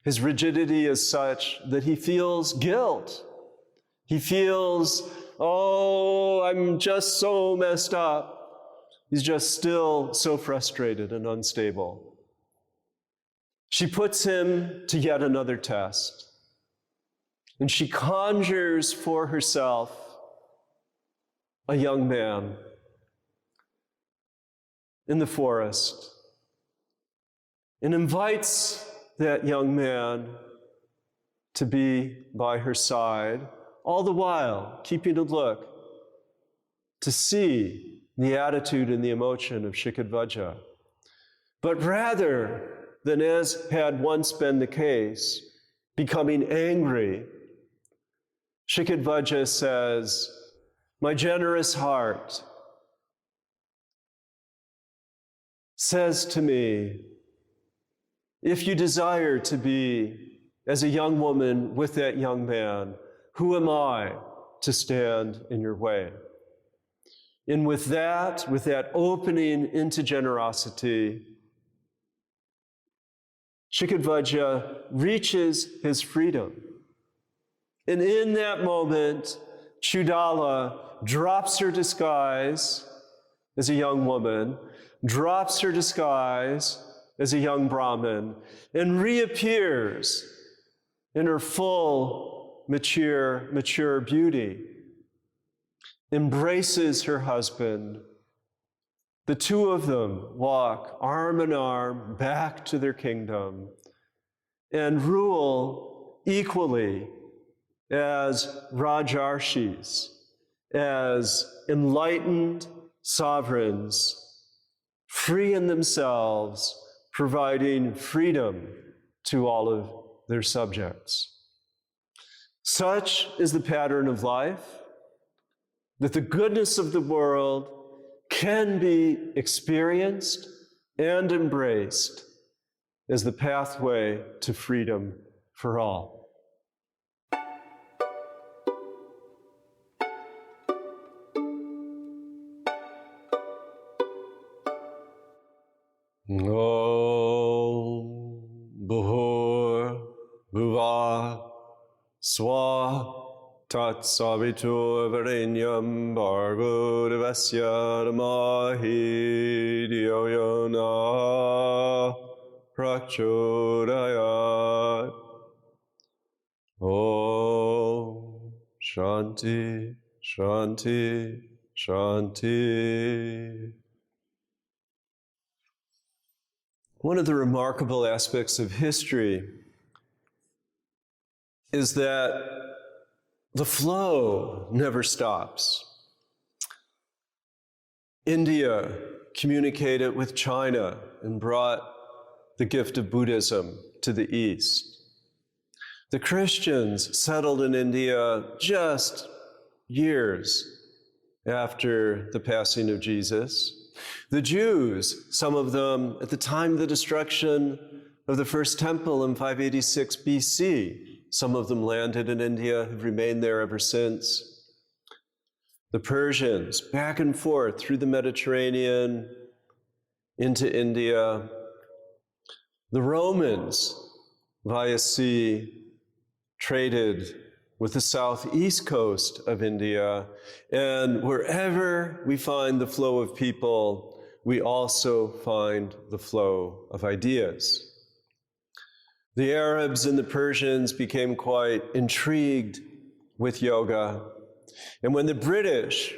His rigidity is such that he feels guilt. He feels, oh, I'm just so messed up. He's just still so frustrated and unstable. She puts him to yet another test, and she conjures for herself a young man in the forest and invites that young man to be by her side, all the while keeping a look to see the attitude and the emotion of Shikadvaja. But rather than, as had once been the case, becoming angry, Shikadvaja says, "My generous heart says to me, if you desire to be as a young woman with that young man, who am I to stand in your way?" And with that opening into generosity, Shikadvaja reaches his freedom. And in that moment, Chudala drops her disguise as a young woman, drops her disguise as a young Brahmin, and reappears in her full, mature beauty, embraces her husband. The two of them walk arm in arm back to their kingdom and rule equally as Rajarshis, as enlightened sovereigns, free in themselves, providing freedom to all of their subjects. Such is the pattern of life, that the goodness of the world can be experienced and embraced as the pathway to freedom for all. Om Bhur Bhuva Swa Tat Savitur Varenyam Bhargo Devasya Dhamahi Dhiyo Yona Prachodayat. Om Shanti, Shanti, Shanti. One of the remarkable aspects of history is that the flow never stops. India communicated with China and brought the gift of Buddhism to the East. The Christians settled in India just years after the passing of Jesus. The Jews, some of them at the time of the destruction of the first temple in 586 BC, some of them landed in India, have remained there ever since. The Persians, back and forth through the Mediterranean into India. The Romans, via sea, traded with the southeast coast of India, and wherever we find the flow of people, we also find the flow of ideas. The Arabs and the Persians became quite intrigued with yoga, and when the British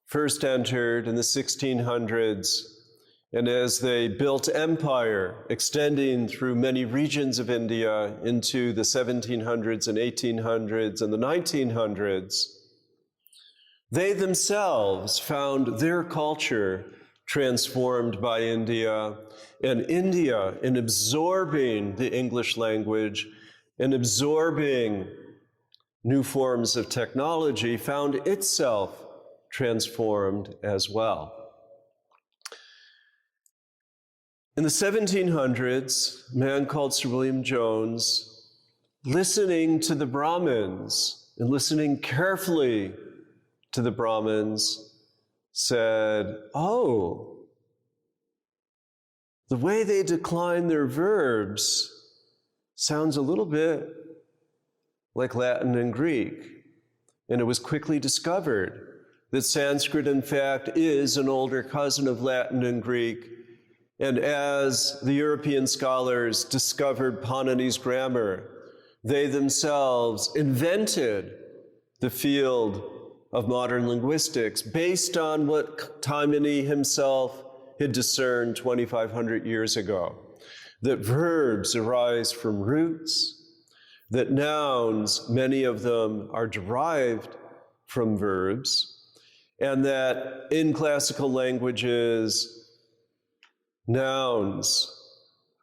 first entered in the 1600s, and as they built empire, extending through many regions of India into the 1700s and 1800s and the 1900s, they themselves found their culture transformed by India, and India, in absorbing the English language and absorbing new forms of technology, found itself transformed as well. In the 1700s, a man called Sir William Jones, listening to the Brahmins and listening carefully to the Brahmins, said, "Oh, the way they decline their verbs sounds a little bit like Latin and Greek. And it was quickly discovered that Sanskrit, in fact, is an older cousin of Latin and Greek. And as the European scholars discovered Paanini's grammar, they themselves invented the field of modern linguistics based on what Taimini himself had discerned 2,500 years ago, that verbs arise from roots, that nouns, many of them are derived from verbs, and that in classical languages, nouns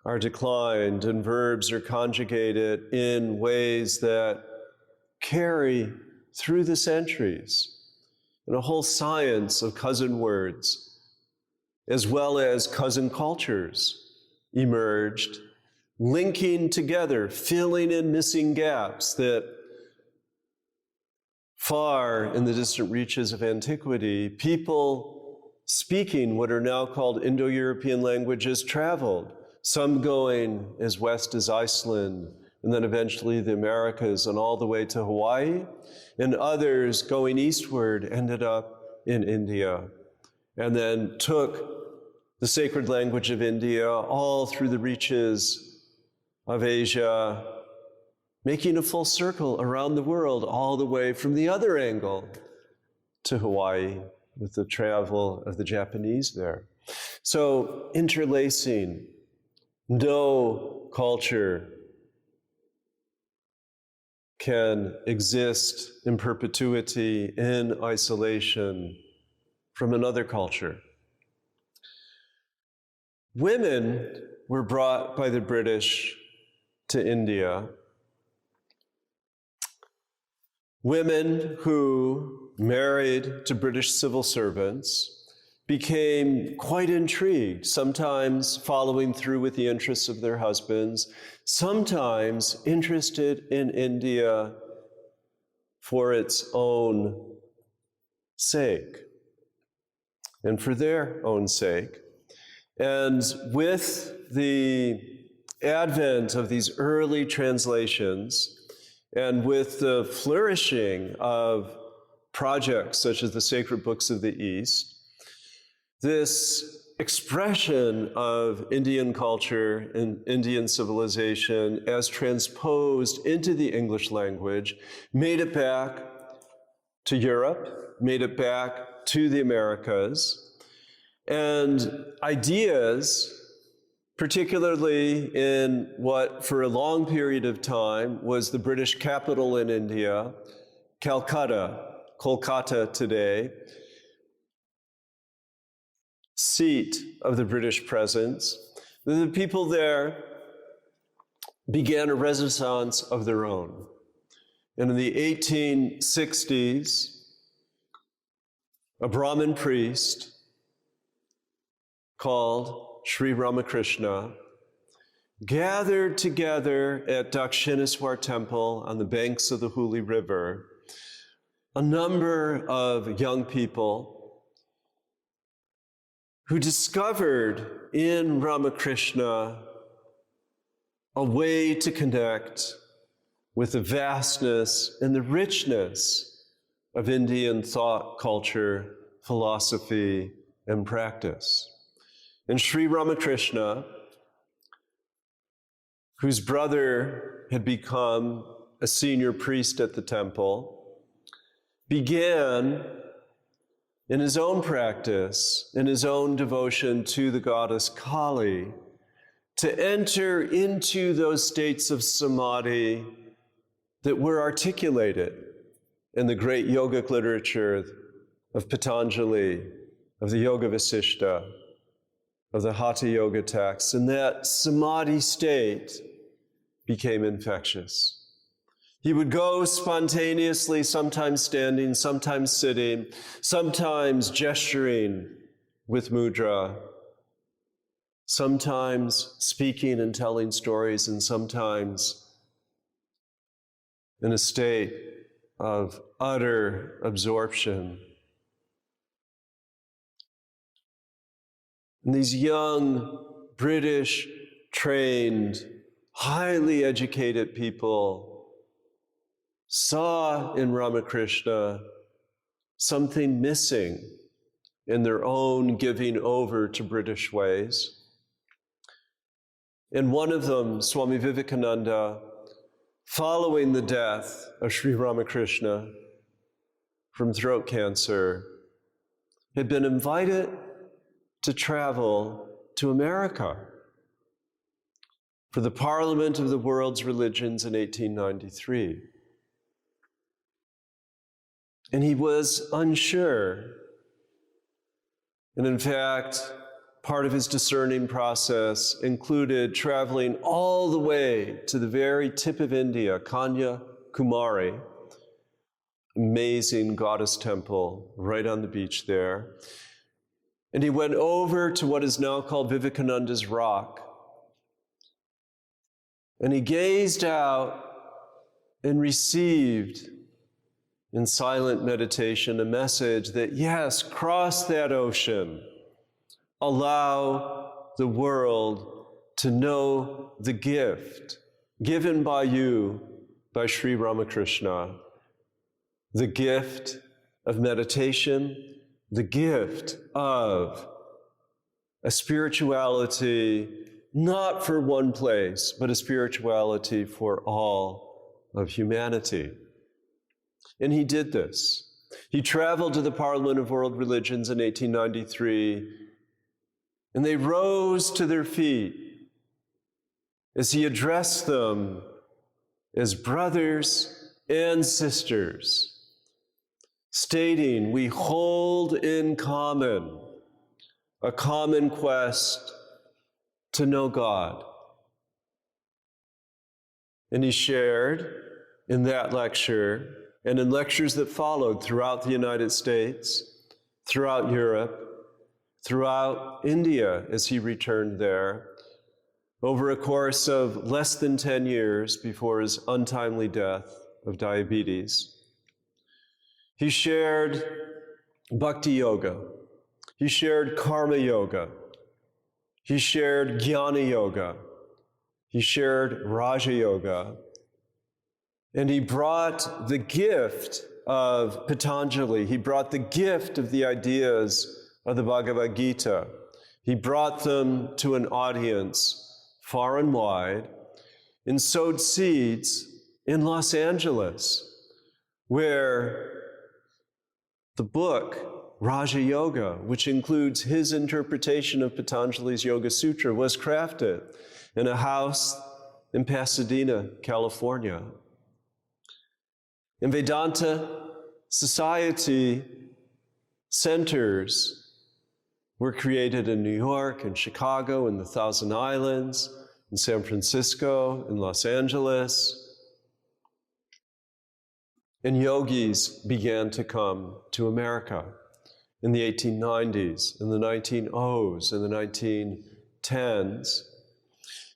are declined and verbs are conjugated in ways that carry through the centuries, and a whole science of cousin words, as well as cousin cultures, emerged, linking together, filling in missing gaps that far in the distant reaches of antiquity, people speaking what are now called Indo-European languages traveled, some going as west as Iceland, and then eventually the Americas and all the way to Hawaii, and others going eastward ended up in India, and then took the sacred language of India all through the reaches of Asia, making a full circle around the world, all the way from the other angle to Hawaii with the travel of the Japanese there. So interlacing, no culture can exist in perpetuity, in isolation from another culture. Women were brought by the British to India. Women who married to British civil servants became quite intrigued, sometimes following through with the interests of their husbands, sometimes interested in India for its own sake and for their own sake. And with the advent of these early translations, and with the flourishing of projects such as the Sacred Books of the East, this expression of Indian culture and Indian civilization as transposed into the English language made it back to Europe, made it back to the Americas, and ideas, particularly in what for a long period of time was the British capital in India, Calcutta, Kolkata today, seat of the British presence, the people there began a renaissance of their own. And in the 1860s, a Brahmin priest called Sri Ramakrishna gathered together at Dakshineswar Temple on the banks of the Hooghly River a number of young people who discovered in Ramakrishna a way to connect with the vastness and the richness of Indian thought, culture, philosophy, and practice. And Sri Ramakrishna, whose brother had become a senior priest at the temple, began in his own practice, in his own devotion to the goddess Kali, to enter into those states of samadhi that were articulated in the great yogic literature of Patanjali, of the Yoga Vasishta, of the Hatha Yoga texts, and that samadhi state became infectious. He would go spontaneously, sometimes standing, sometimes sitting, sometimes gesturing with mudra, sometimes speaking and telling stories, and sometimes in a state of utter absorption. And these young British trained highly educated people saw in Ramakrishna something missing in their own giving over to British ways. And one of them, Swami Vivekananda, following the death of Sri Ramakrishna from throat cancer, had been invited to travel to America for the Parliament of the World's Religions in 1893. And he was unsure. And in fact, part of his discerning process included traveling all the way to the very tip of India, Kanyakumari, amazing goddess temple right on the beach there. And he went over to what is now called Vivekananda's Rock. And he gazed out and received in silent meditation a message that, yes, cross that ocean. Allow the world to know the gift given by you, by Sri Ramakrishna, the gift of meditation, the gift of a spirituality not for one place, but a spirituality for all of humanity. And he did this. He traveled to the Parliament of World Religions in 1893, and they rose to their feet as he addressed them as brothers and sisters, stating, we hold in common a common quest to know God. And he shared in that lecture and in lectures that followed throughout the United States, throughout Europe, throughout India as he returned there, over a course of less than 10 years before his untimely death of diabetes. He shared Bhakti Yoga. He shared Karma Yoga. He shared Jnana Yoga. He shared Raja Yoga. And he brought the gift of Patanjali. He brought the gift of the ideas of the Bhagavad Gita. He brought them to an audience far and wide and sowed seeds in Los Angeles, where the book Raja Yoga, which includes his interpretation of Patanjali's Yoga Sutra, was crafted in a house in Pasadena, California. And Vedanta Society centers were created in New York, in Chicago, in the Thousand Islands, in San Francisco, in Los Angeles. And yogis began to come to America in the 1890s, in the 1900s, in the 1910s.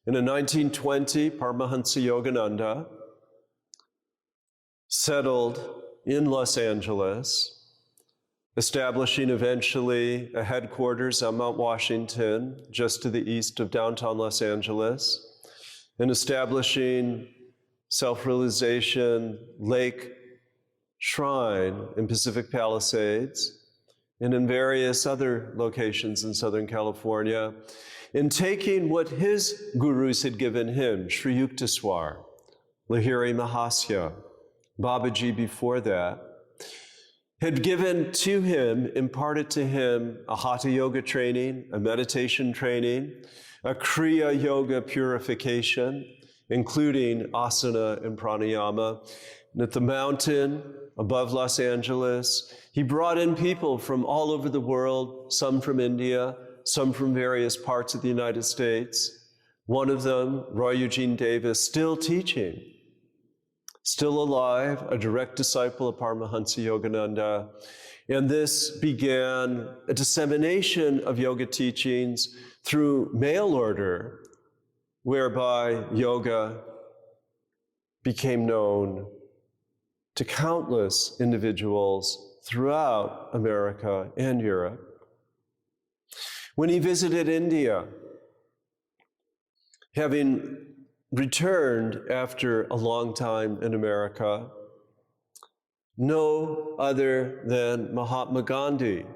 And in 1920, Paramahansa Yogananda settled in Los Angeles, establishing eventually a headquarters on Mount Washington, just to the east of downtown Los Angeles, and establishing Self-Realization Lake Shrine in Pacific Palisades, and in various other locations in Southern California, in taking what his gurus had given him, Sri Yukteswar, Lahiri Mahasya, Babaji before that, had given to him, imparted to him a Hatha Yoga training, a meditation training, a Kriya Yoga purification, including asana and pranayama. And at the mountain above Los Angeles, he brought in people from all over the world, some from India, some from various parts of the United States. One of them, Roy Eugene Davis, still teaching, still alive, a direct disciple of Paramahansa Yogananda. And this began a dissemination of yoga teachings through mail order, whereby yoga became known to countless individuals throughout America and Europe. When he visited India, having returned after a long time in America, no other than Mahatma Gandhi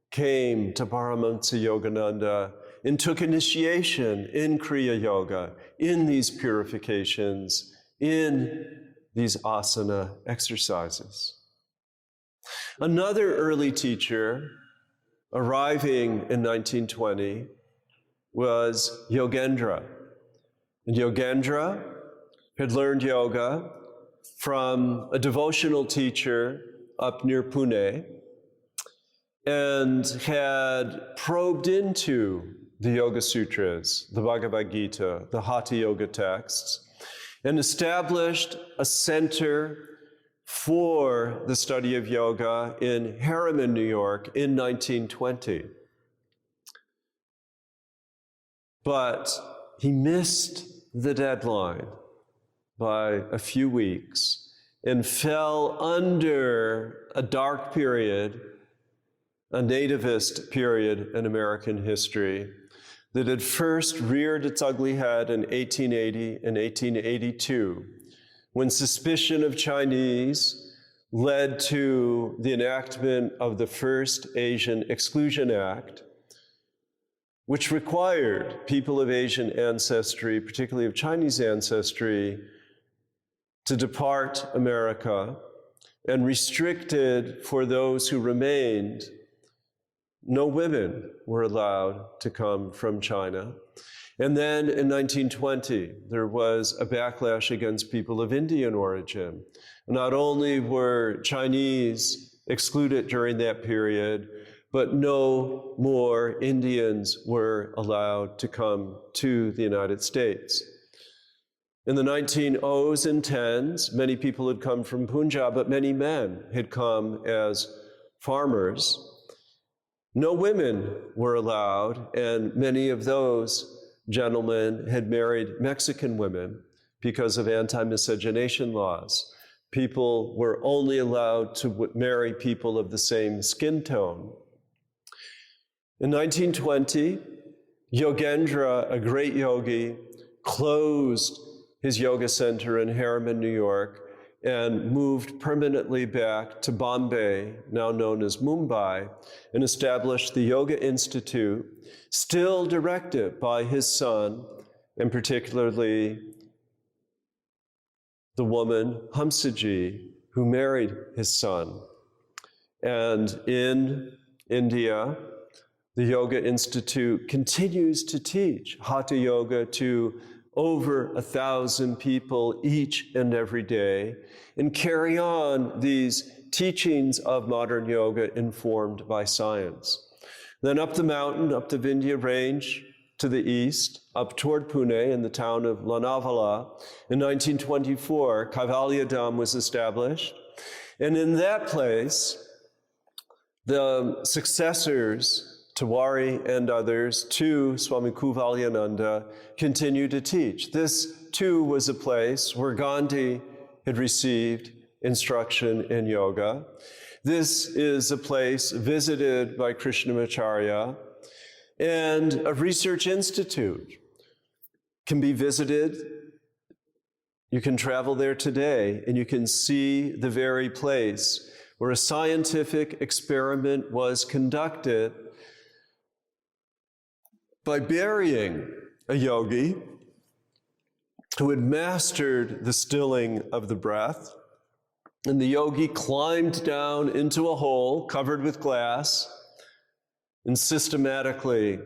came to Paramahansa Yogananda and took initiation in Kriya Yoga, in these purifications, in these asana exercises. Another early teacher arriving in 1920 was Yogendra. And Yogendra had learned yoga from a devotional teacher up near Pune and had probed into the Yoga Sutras, the Bhagavad Gita, the Hatha Yoga texts, and established a center for the study of yoga in Harriman, New York in 1920. But he missed the deadline by a few weeks and fell under a dark period, a nativist period in American history that had first reared its ugly head in 1880 and 1882, when suspicion of Chinese led to the enactment of the first Asian Exclusion Act, which required people of Asian ancestry, particularly of Chinese ancestry, to depart America, and restricted for those who remained. No women were allowed to come from China. And then in 1920, there was a backlash against people of Indian origin. Not only were Chinese excluded during that period, but no more Indians were allowed to come to the United States. In the 1900s and 10s, many people had come from Punjab, but many men had come as farmers. No women were allowed, and many of those gentlemen had married Mexican women because of anti-miscegenation laws. People were only allowed to marry people of the same skin tone. In 1920, Yogendra, a great yogi, closed his yoga center in Harriman, New York, and moved permanently back to Bombay, now known as Mumbai, and established the Yoga Institute, still directed by his son, and particularly the woman, Hamsaji, who married his son. And in India, the Yoga Institute continues to teach Hatha Yoga to over 1,000 people each and every day, and carry on these teachings of modern yoga informed by science. Then up the mountain, up the Vindhya Range to the east, up toward Pune in the town of Lonavala, in 1924, Kaivalya Dham was established. And in that place, the successors, Tawari and others, to Swami Kuvalyananda, continue to teach. This, too, was a place where Gandhi had received instruction in yoga. This is a place visited by Krishnamacharya, and a research institute can be visited. You can travel there today, and you can see the very place where a scientific experiment was conducted by burying a yogi who had mastered the stilling of the breath. And the yogi climbed down into a hole covered with glass, and systematically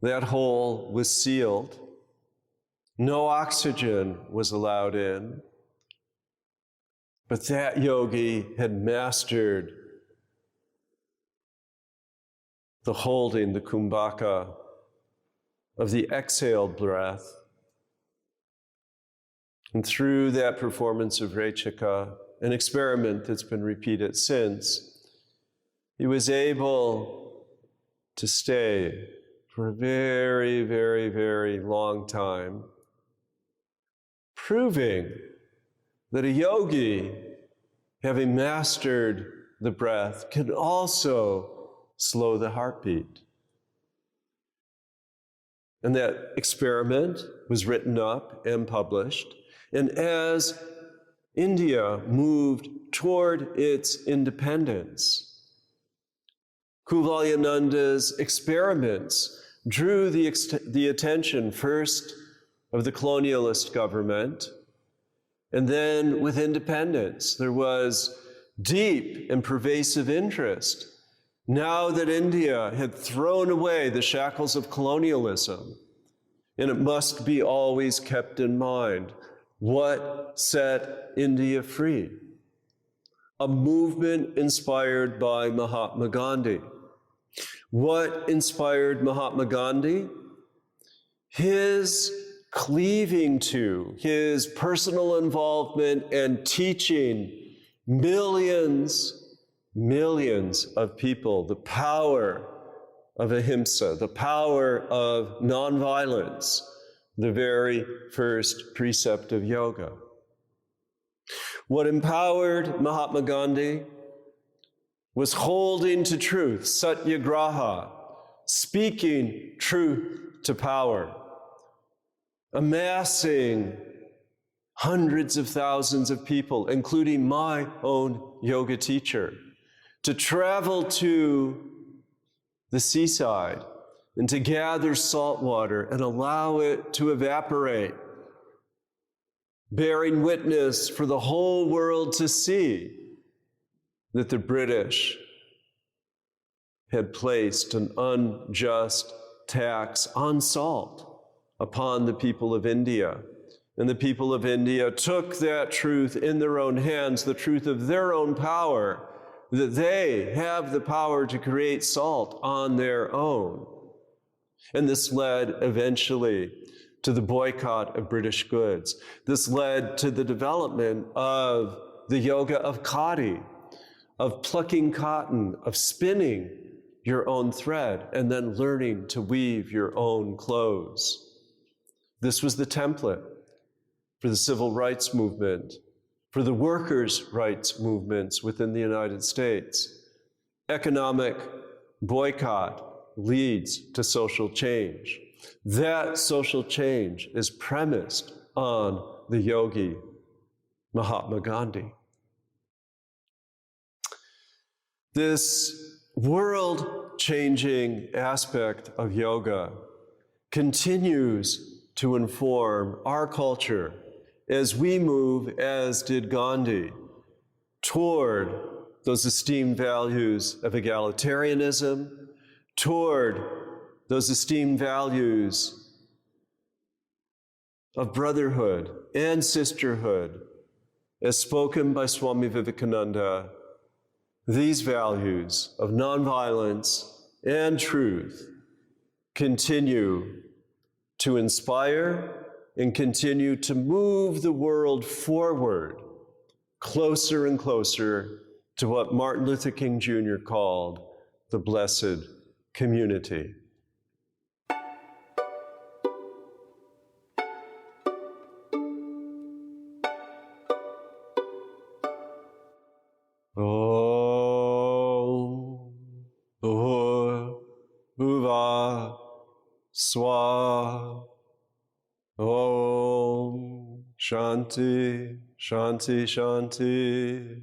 that hole was sealed. No oxygen was allowed in. But that yogi had mastered the holding, the kumbhaka, of the exhaled breath. And through that performance of Rechika, an experiment that's been repeated since, he was able to stay for a very, very, very long time, proving that a yogi, having mastered the breath, can also slow the heartbeat. And that experiment was written up and published. And as India moved toward its independence, Kuvalyananda's experiments drew the attention first of the colonialist government, and then with independence, there was deep and pervasive interest. Now that India had thrown away the shackles of colonialism, and it must be always kept in mind, what set India free? A movement inspired by Mahatma Gandhi. What inspired Mahatma Gandhi? His cleaving to, his personal involvement and teaching millions of people the power of ahimsa, the power of nonviolence, the very first precept of yoga. What empowered Mahatma Gandhi was holding to truth, satyagraha, speaking truth to power, amassing hundreds of thousands of people, including my own yoga teacher, to travel to the seaside and to gather salt water and allow it to evaporate, bearing witness for the whole world to see that the British had placed an unjust tax on salt upon the people of India. And the people of India took that truth in their own hands, the truth of their own power, that they have the power to create salt on their own. And this led eventually to the boycott of British goods. This led to the development of the yoga of khadi, of plucking cotton, of spinning your own thread, and then learning to weave your own clothes. This was the template for the civil rights movement, for the workers' rights movements within the United States. Economic boycott leads to social change. That social change is premised on the yogi Mahatma Gandhi. This world-changing aspect of yoga continues to inform our culture as we move, as did Gandhi, toward those esteemed values of egalitarianism, toward those esteemed values of brotherhood and sisterhood, as spoken by Swami Vivekananda. These values of nonviolence and truth continue to inspire and continue to move the world forward, closer and closer to what Martin Luther King Jr. called the blessed community. Bhuva Swa Om Shanti Shanti Shanti.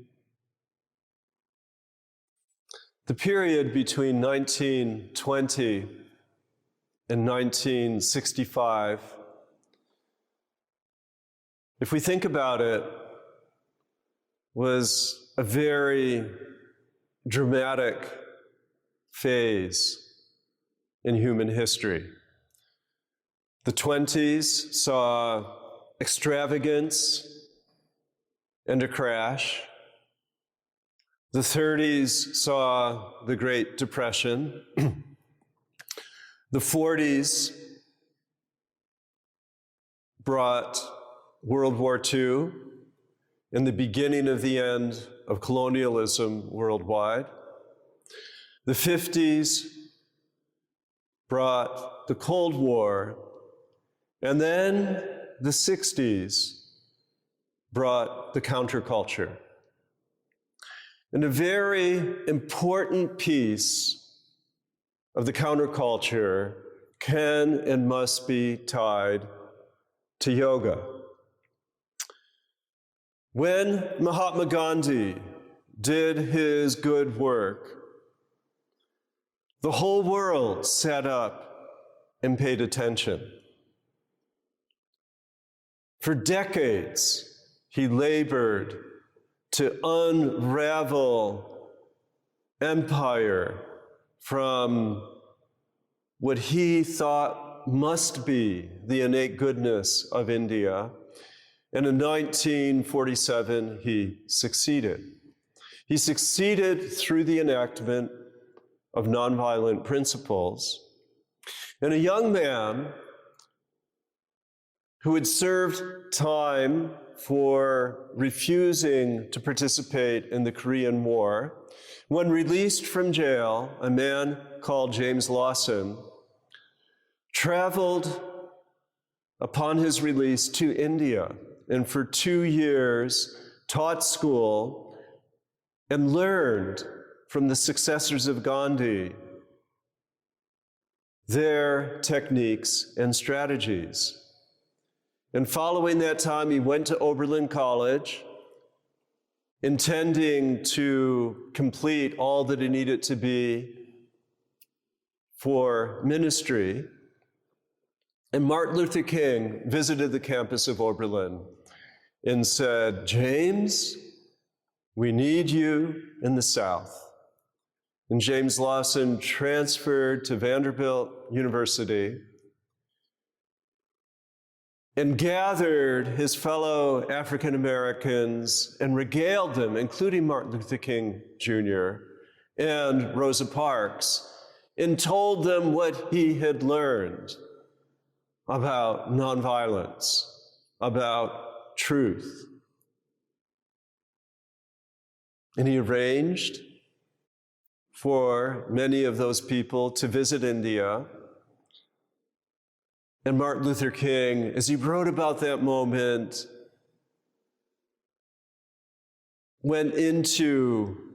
The period between 1920 and 1965, if we think about it, was a very dramatic phase in human history. The 20s saw extravagance and a crash. The 30s saw the Great Depression. The 40s brought World War II and the beginning of the end of colonialism worldwide. The 50s brought the Cold War, and then the 60s brought the counterculture. And a very important piece of the counterculture can and must be tied to yoga. When Mahatma Gandhi did his good work, the whole world sat up and paid attention. For decades, he labored to unravel empire from what he thought must be the innate goodness of India. And in 1947, he succeeded. He succeeded through the enactment of nonviolent principles. And a young man who had served time for refusing to participate in the Korean War, when released from jail, a man called James Lawson traveled upon his release to India, and for 2 years taught school and learned from the successors of Gandhi their techniques and strategies. And following that time, he went to Oberlin College, intending to complete all that he needed to be for ministry. And Martin Luther King visited the campus of Oberlin and said, "James, we need you in the South." And James Lawson transferred to Vanderbilt University and gathered his fellow African Americans and regaled them, including Martin Luther King Jr. and Rosa Parks, and told them what he had learned about nonviolence, about truth. And he arranged for many of those people to visit India. And Martin Luther King, as he wrote about that moment, went into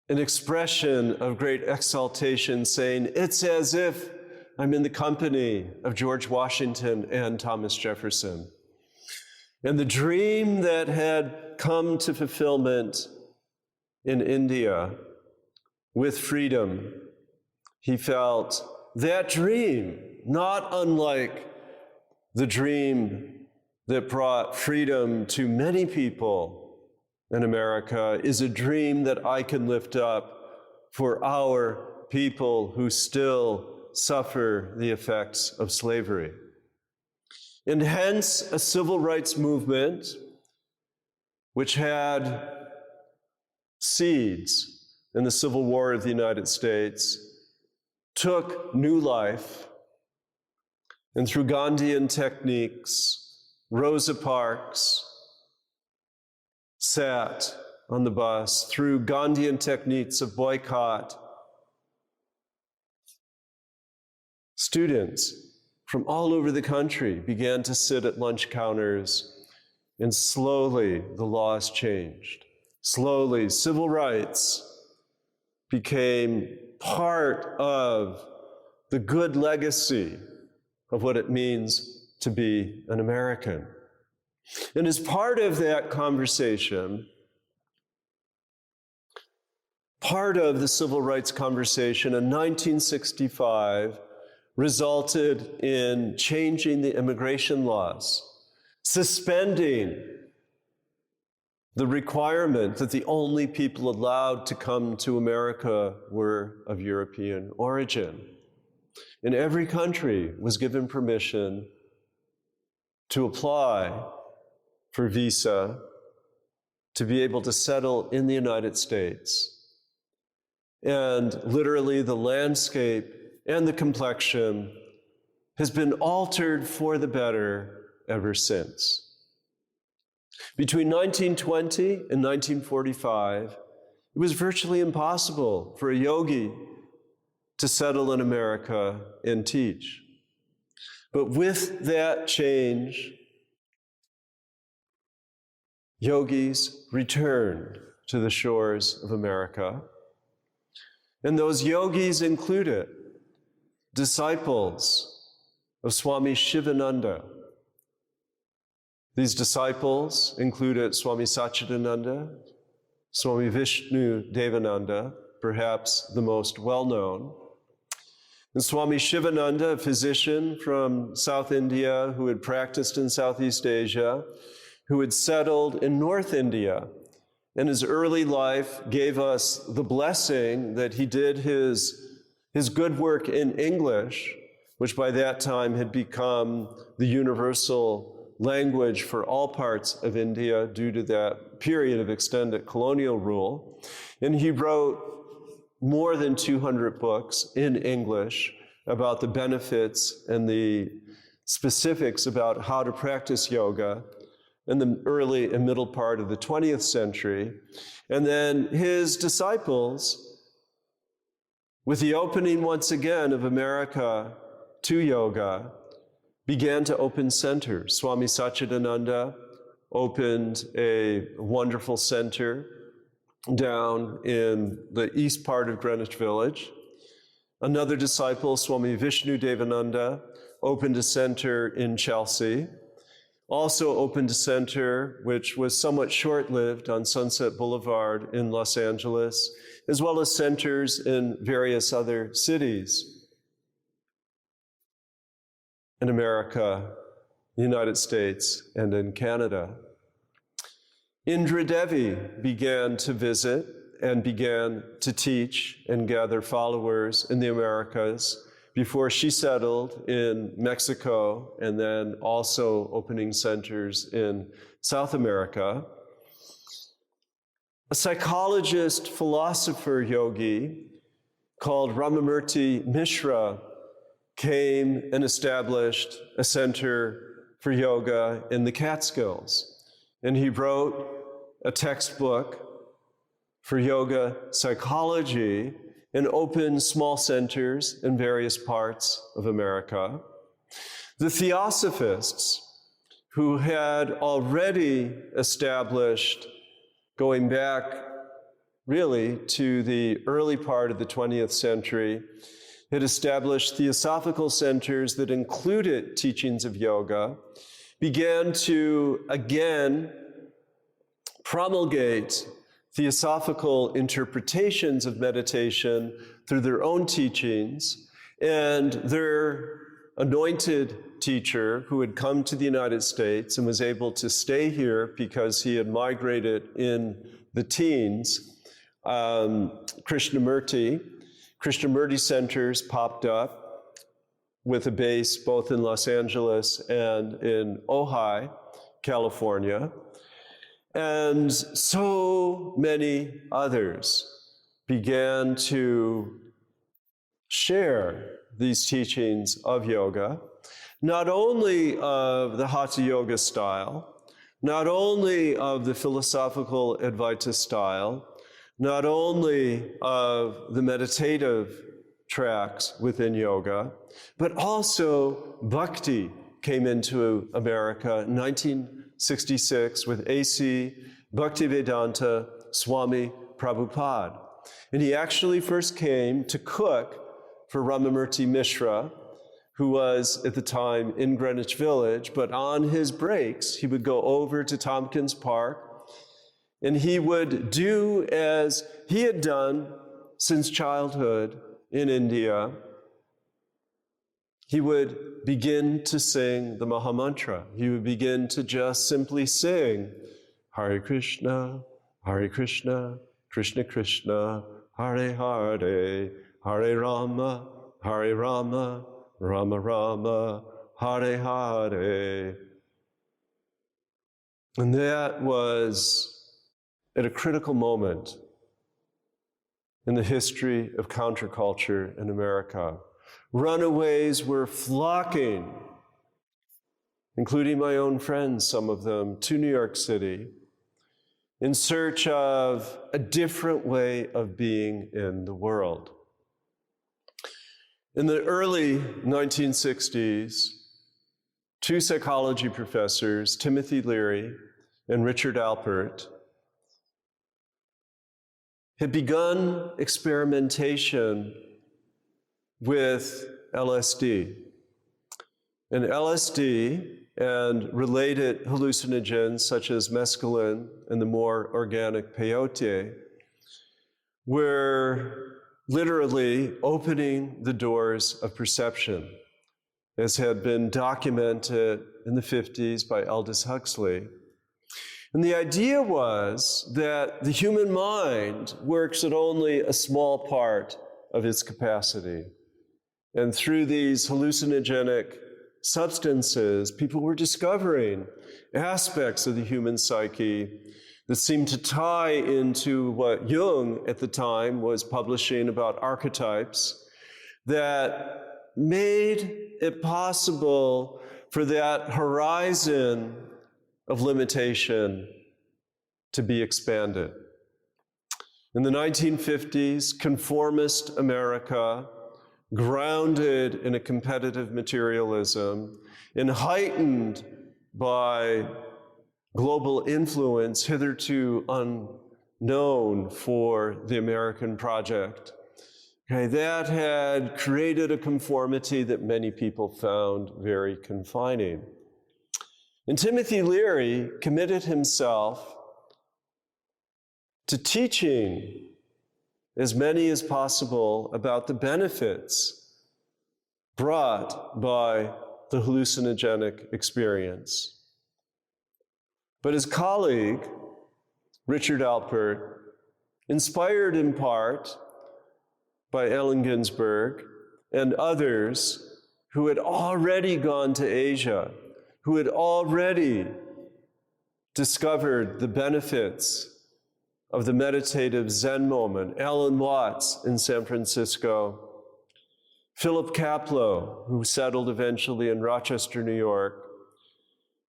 an expression of great exaltation, saying, "It's as if I'm in the company of George Washington and Thomas Jefferson." And the dream that had come to fulfillment in India with freedom, he felt that dream, not unlike the dream that brought freedom to many people in America, is a dream that I can lift up for our people who still suffer the effects of slavery. And hence, a civil rights movement which had seeds in the Civil War of the United States took new life. And through Gandhian techniques, Rosa Parks sat on the bus. Through Gandhian techniques of boycott, students from all over the country began to sit at lunch counters, and slowly the laws changed. Slowly, civil rights became part of the good legacy of what it means to be an American. And as part of that conversation, part of the civil rights conversation in 1965 resulted in changing the immigration laws, suspending the requirement that the only people allowed to come to America were of European origin. And every country was given permission to apply for visa to be able to settle in the United States. And literally the landscape and the complexion has been altered for the better ever since. Between 1920 and 1945, it was virtually impossible for a yogi to settle in America and teach. But with that change, yogis returned to the shores of America. And those yogis included disciples of Swami Shivananda. These disciples included Swami Satchidananda, Swami Vishnu Devananda, perhaps the most well-known, and Swami Shivananda, a physician from South India who had practiced in Southeast Asia, who had settled in North India. In his early life gave us the blessing that he did his good work in English, which by that time had become the universal language for all parts of India due to that period of extended colonial rule. And he wrote more than 200 books in English about the benefits and the specifics about how to practice yoga in the early and middle part of the 20th century. And then his disciples, with the opening once again of America to yoga, began to open centers. Swami Satchidananda opened a wonderful center down in the east part of Greenwich Village. Another disciple, Swami Vishnu Devananda, opened a center in Chelsea. Also opened a center which was somewhat short-lived on Sunset Boulevard in Los Angeles, as well as centers in various other cities in America, the United States, and in Canada. Indra Devi began to visit and began to teach and gather followers in the Americas before she settled in Mexico and then also opening centers in South America. A psychologist, philosopher yogi called Ramamurti Mishra came and established a center for yoga in the Catskills. And he wrote a textbook for yoga psychology and opened small centers in various parts of America. The Theosophists, who had already established, going back really to the early part of the 20th century, had established theosophical centers that included teachings of yoga, began to again promulgate theosophical interpretations of meditation through their own teachings, and their anointed teacher, who had come to the United States and was able to stay here because he had migrated in the teens, Krishnamurti centers popped up with a base both in Los Angeles and in Ojai, California. And so many others began to share these teachings of yoga, not only of the Hatha Yoga style, not only of the philosophical Advaita style, not only of the meditative tracks within yoga, but also bhakti came into America in 1966 with A.C. Bhaktivedanta Swami Prabhupada. And he actually first came to cook for Ramamurti Mishra, who was at the time in Greenwich Village, but on his breaks, he would go over to Tompkins Park and he would do as he had done since childhood in India. He would begin to sing the Mahamantra. He would begin to just simply sing, Hare Krishna, Krishna Krishna, Hare Hare, Hare Rama, Rama Rama, Hare Hare. And that was at a critical moment in the history of counterculture in America. Runaways were flocking, including my own friends, some of them, to New York City in search of a different way of being in the world. In the early 1960s, two psychology professors, Timothy Leary and Richard Alpert, had begun experimentation with LSD. And LSD and related hallucinogens such as mescaline and the more organic peyote were literally opening the doors of perception, as had been documented in the 50s by Aldous Huxley. And the idea was that the human mind works at only a small part of its capacity. And through these hallucinogenic substances, people were discovering aspects of the human psyche that seemed to tie into what Jung at the time was publishing about archetypes, that made it possible for that horizon of limitation to be expanded. In the 1950s, conformist America, grounded in a competitive materialism and heightened by global influence hitherto unknown for the American project, that had created a conformity that many people found very confining. And Timothy Leary committed himself to teaching as many as possible about the benefits brought by the hallucinogenic experience. But his colleague, Richard Alpert, inspired in part by Allen Ginsberg and others who had already gone to Asia, who had already discovered the benefits of the meditative Zen moment, Alan Watts in San Francisco, Philip Kapleau, who settled eventually in Rochester, New York,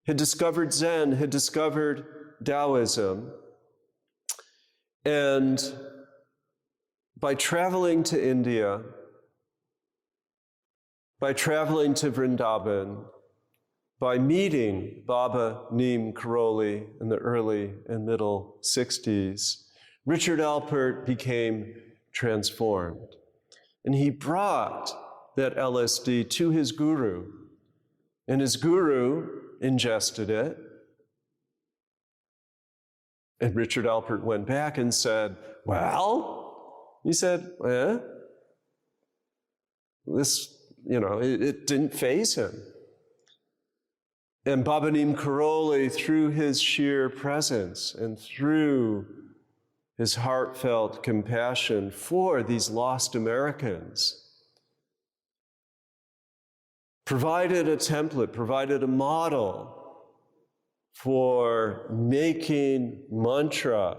had discovered Zen, had discovered Taoism, and by traveling to India, by traveling to Vrindavan, by meeting Baba Neem Karoli in the early and middle 60s, Richard Alpert became transformed. And he brought that LSD to his guru, and his guru ingested it. And Richard Alpert went back and said, well, he said, this, it didn't faze him. And Baba Neem Karoli, through his sheer presence and through his heartfelt compassion for these lost Americans, provided a template, provided a model for making mantra,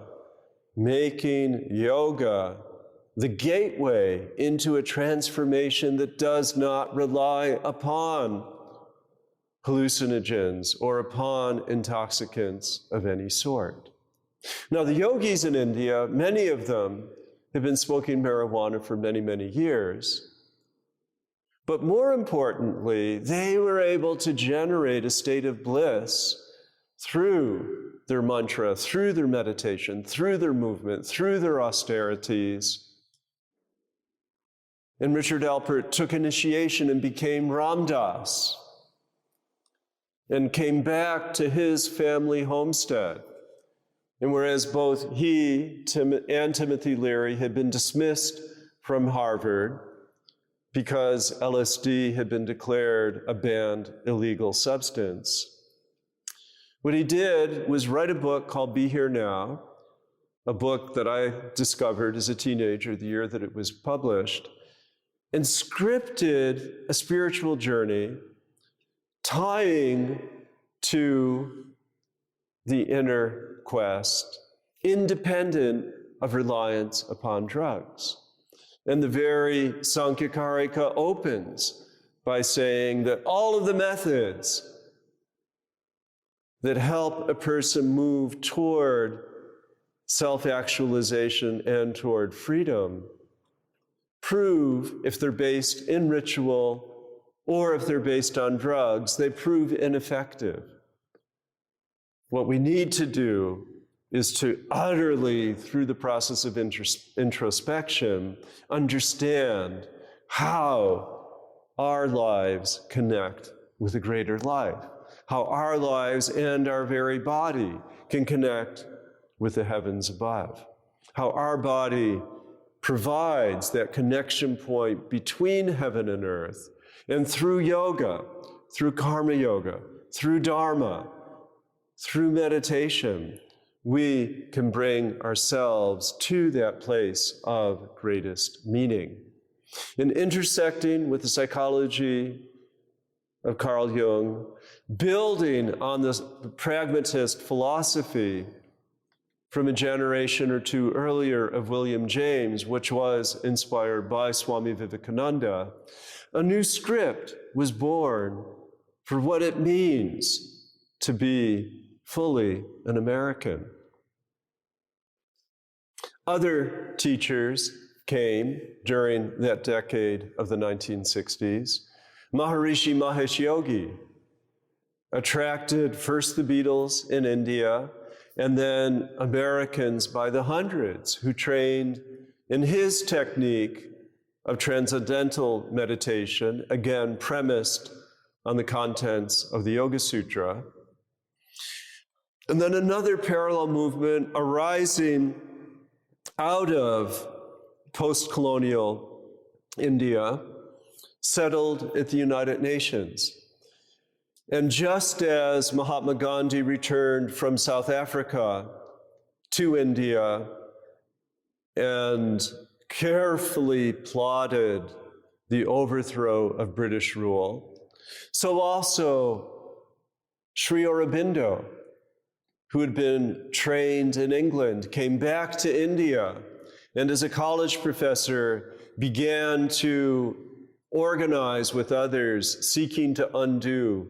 making yoga the gateway into a transformation that does not rely upon hallucinogens or upon intoxicants of any sort. Now, the yogis in India, many of them have been smoking marijuana for many, many years. But more importantly, they were able to generate a state of bliss through their mantra, through their meditation, through their movement, through their austerities. And Richard Alpert took initiation and became Ram Dass, and came back to his family homestead. And whereas both he and Timothy Leary had been dismissed from Harvard because LSD had been declared a banned illegal substance, what he did was write a book called Be Here Now, a book that I discovered as a teenager the year that it was published, and scripted a spiritual journey tying to the inner quest, independent of reliance upon drugs. And the very Sankhyakarika opens by saying that all of the methods that help a person move toward self-actualization and toward freedom prove, if they're based in ritual or if they're based on drugs, they prove ineffective. What we need to do is to utterly, through the process of introspection, understand how our lives connect with a greater life, how our lives and our very body can connect with the heavens above, how our body provides that connection point between heaven and earth, and through yoga, through karma yoga, through dharma, through meditation, we can bring ourselves to that place of greatest meaning. In intersecting with the psychology of Carl Jung, building on the pragmatist philosophy from a generation or two earlier of William James, which was inspired by Swami Vivekananda, a new script was born for what it means to be fully an American. Other teachers came during that decade of the 1960s. Maharishi Mahesh Yogi attracted first the Beatles in India, and then Americans by the hundreds who trained in his technique of transcendental meditation, again premised on the contents of the Yoga Sutra. And then another parallel movement arising out of post-colonial India settled at the United Nations. And just as Mahatma Gandhi returned from South Africa to India and carefully plotted the overthrow of British rule, so also Sri Aurobindo, who had been trained in England, came back to India and as a college professor began to organize with others seeking to undo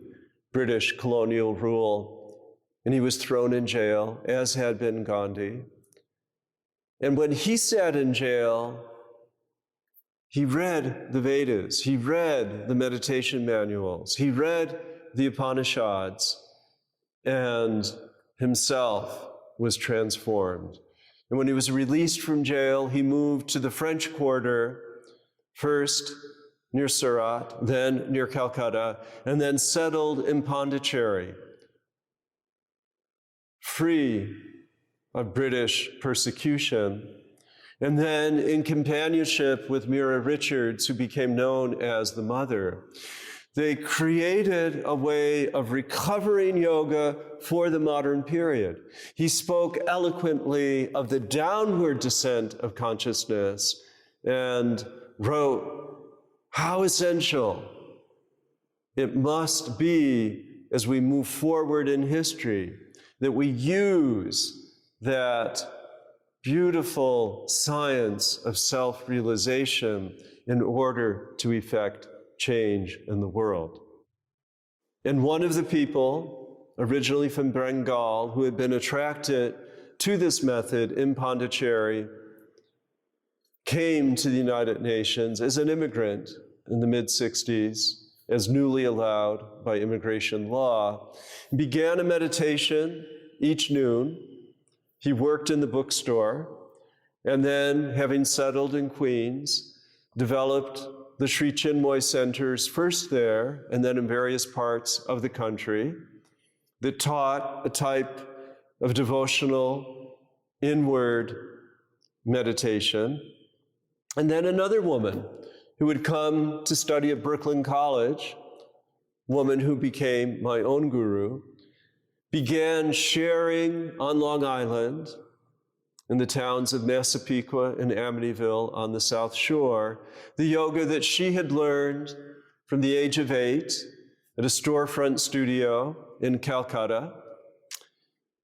British colonial rule. And he was thrown in jail, as had been Gandhi. And when he sat in jail, he read the Vedas, he read the meditation manuals, he read the Upanishads, and himself was transformed. And when he was released from jail, he moved to the French Quarter, first near Surat, then near Calcutta, and then settled in Pondicherry, free of British persecution. And then in companionship with Mira Richards, who became known as the Mother, they created a way of recovering yoga for the modern period. He spoke eloquently of the downward descent of consciousness and wrote how essential it must be as we move forward in history that we use that beautiful science of self-realization in order to effect change in the world. And one of the people, originally from Bengal, who had been attracted to this method in Pondicherry, came to the United Nations as an immigrant in the mid-60s, as newly allowed by immigration law, began a meditation each noon. He worked in the bookstore, and then, having settled in Queens, developed the Sri Chinmoy centers first there and then in various parts of the country that taught a type of devotional inward meditation. And then another woman who had come to study at Brooklyn College, woman who became my own guru, began sharing on Long Island in the towns of Massapequa and Amityville on the South Shore, the yoga that she had learned from the age of 8 at a storefront studio in Calcutta.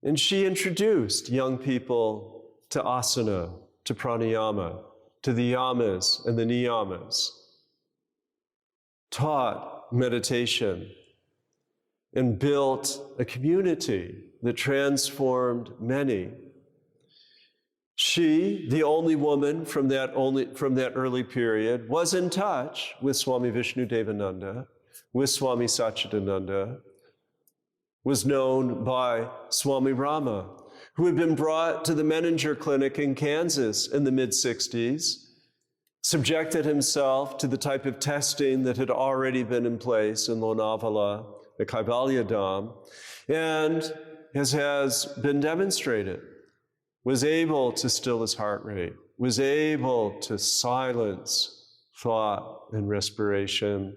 And she introduced young people to asana, to pranayama, to the yamas and the niyamas, taught meditation, and built a community that transformed many. She, the only woman from that early period, was in touch with Swami Vishnudevananda, with Swami Satchidananda, was known by Swami Rama, who had been brought to the Menninger Clinic in Kansas in the mid-60s subjected himself to the type of testing that had already been in place in Lonavala, the Kaivalya Dham, and as has been demonstrated, was able to still his heart rate, was able to silence thought and respiration.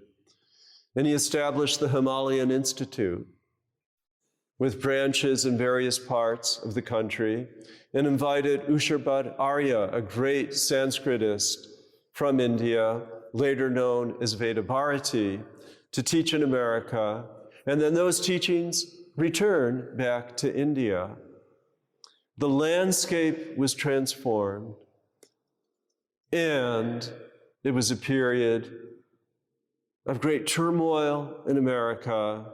And he established the Himalayan Institute with branches in various parts of the country and invited Usharbad Arya, a great Sanskritist from India, later known as Veda Bharati, to teach in America. And then those teachings returned back to India. The landscape was transformed, and it was a period of great turmoil in America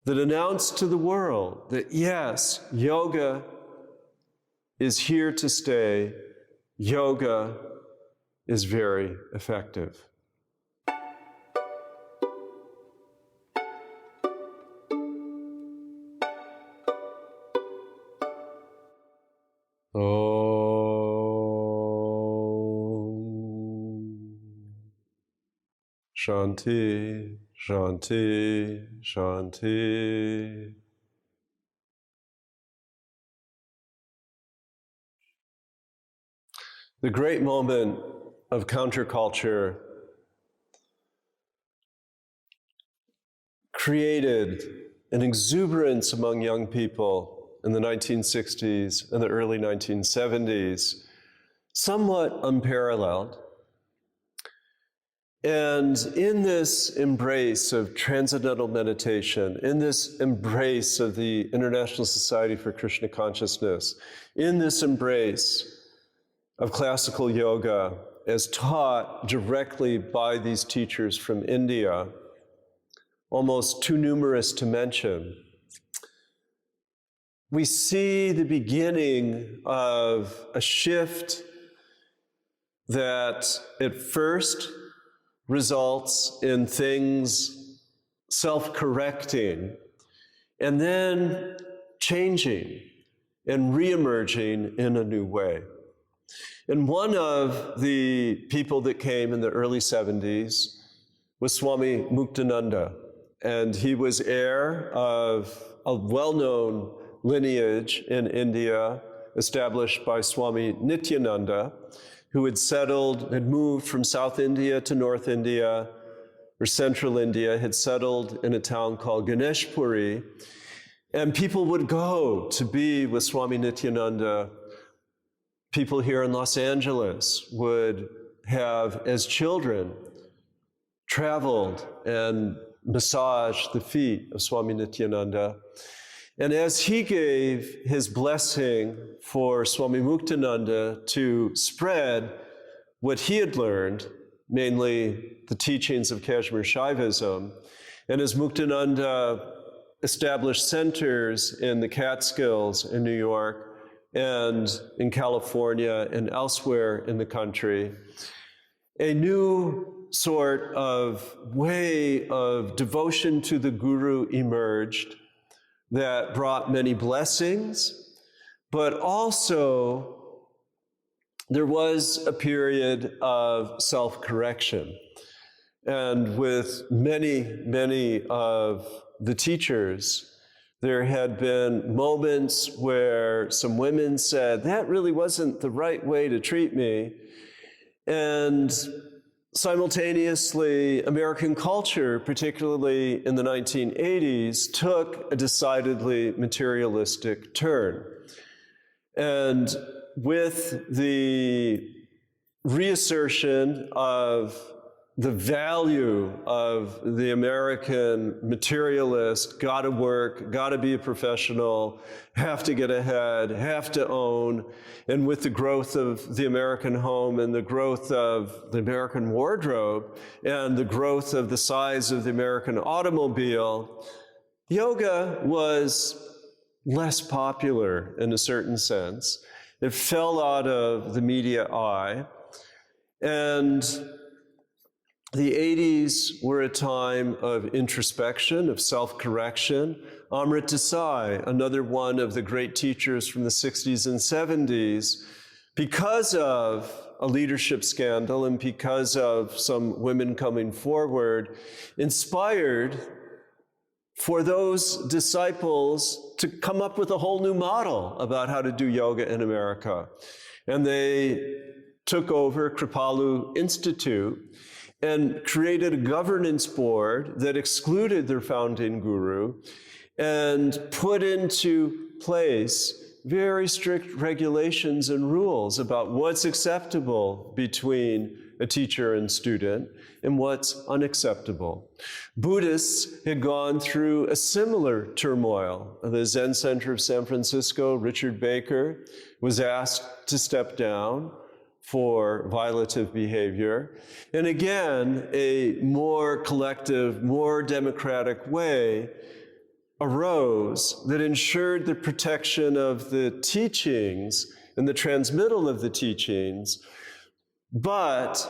that announced to the world that yes, yoga is here to stay. Yoga is very effective. Shanti, Shanti, Shanti. The great moment of counterculture created an exuberance among young people in the 1960s and the early 1970s, somewhat unparalleled. And in this embrace of transcendental meditation, in this embrace of the International Society for Krishna Consciousness, in this embrace of classical yoga as taught directly by these teachers from India, almost too numerous to mention, we see the beginning of a shift that at first results in things self-correcting and then changing and re-emerging in a new way. And one of the people that came in the early 70s was Swami Muktananda, and he was heir of a well-known lineage in India established by Swami Nityananda, who had moved from South India to North India, or Central India, had settled in a town called Ganeshpuri, and people would go to be with Swami Nityananda. People here in Los Angeles would have, as children, traveled and massaged the feet of Swami Nityananda. And as he gave his blessing for Swami Muktananda to spread what he had learned, mainly the teachings of Kashmir Shaivism, and as Muktananda established centers in the Catskills in New York and in California and elsewhere in the country, a new sort of way of devotion to the Guru emerged that brought many blessings, but also there was a period of self-correction. And with many of the teachers, there had been moments where some women said, that really wasn't the right way to treat me. And simultaneously, American culture, particularly in the 1980s, took a decidedly materialistic turn. And with the reassertion of the value of the American materialist, gotta work, gotta be a professional, have to get ahead, have to own, and with the growth of the American home and the growth of the American wardrobe and the growth of the size of the American automobile, yoga was less popular in a certain sense. It fell out of the media eye, and the 80s were a time of introspection, of self-correction. Amrit Desai, another one of the great teachers from the 60s and 70s, because of a leadership scandal and because of some women coming forward, inspired for those disciples to come up with a whole new model about how to do yoga in America. And they took over Kripalu Institute and created a governance board that excluded their founding guru and put into place very strict regulations and rules about what's acceptable between a teacher and student and what's unacceptable. Buddhists had gone through a similar turmoil. The Zen Center of San Francisco, Richard Baker, was asked to step down for violative behavior. And again, a more collective, more democratic way arose that ensured the protection of the teachings and the transmittal of the teachings, but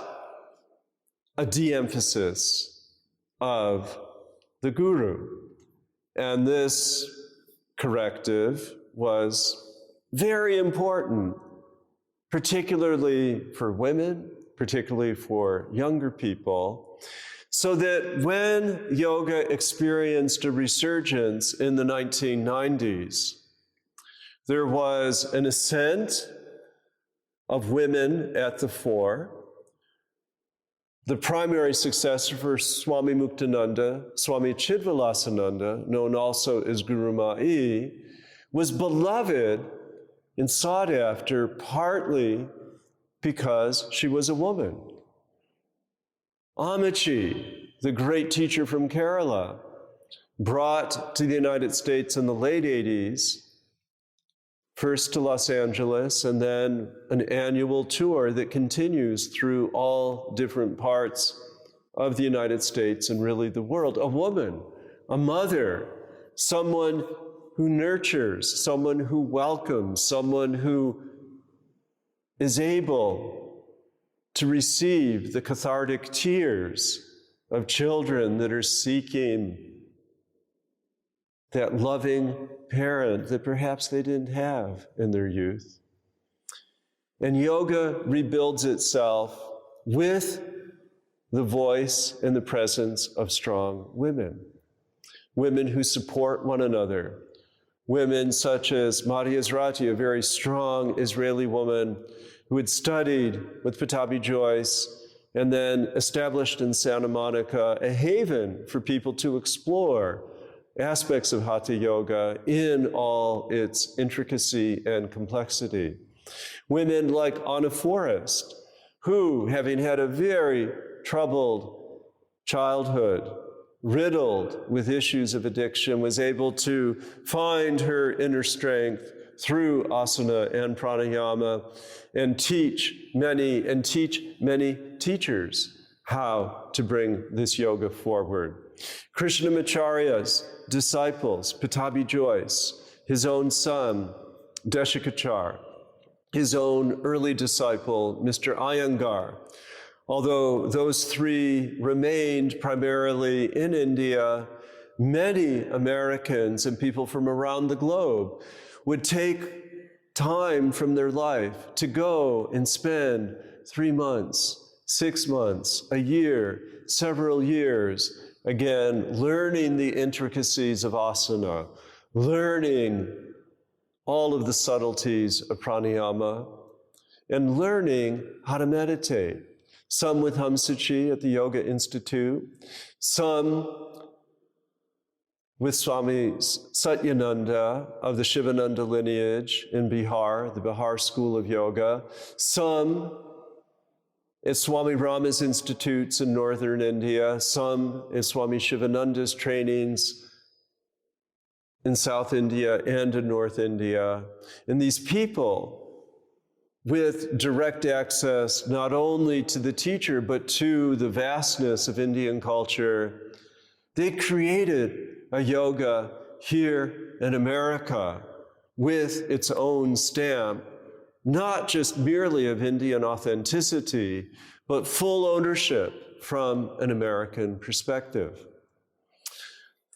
a de-emphasis of the guru. And this corrective was very important, particularly for women, particularly for younger people, so that when yoga experienced a resurgence in the 1990s, there was an ascent of women at the fore. The primary successor for Swami Muktananda, Swami Chidvilasananda, known also as Guru Mai, was beloved and sought after partly because she was a woman. Amici, the great teacher from Kerala, brought to the United States in the late 80s, first to Los Angeles, and then an annual tour that continues through all different parts of the United States and really the world. A woman, a mother, someone who nurtures, someone who welcomes, someone who is able to receive the cathartic tears of children that are seeking that loving parent that perhaps they didn't have in their youth. And yoga rebuilds itself with the voice and the presence of strong women, women who support one another, women such as Maria Ezrati, a very strong Israeli woman who had studied with Pattabhi Jois and then established in Santa Monica a haven for people to explore aspects of Hatha Yoga in all its intricacy and complexity. Women like Anna Forrest, who, having had a very troubled childhood, riddled with issues of addiction, was able to find her inner strength through asana and pranayama and teach many teachers how to bring this yoga forward. Krishnamacharya's disciples, Pattabhi Jois, his own son, Deshikachar, his own early disciple, Mr. Iyengar. Although those three remained primarily in India, many Americans and people from around the globe would take time from their life to go and spend 3 months, 6 months, a year, several years, again, learning the intricacies of asana, learning all of the subtleties of pranayama, and learning how to meditate. Some with Hamsachi at the Yoga Institute, some with Swami Satyananda of the Shivananda lineage in Bihar, the Bihar School of Yoga, some at Swami Rama's institutes in northern India, some at Swami Shivananda's trainings in South India and in North India. And these people with direct access not only to the teacher, but to the vastness of Indian culture, they created a yoga here in America with its own stamp, not just merely of Indian authenticity, but full ownership from an American perspective.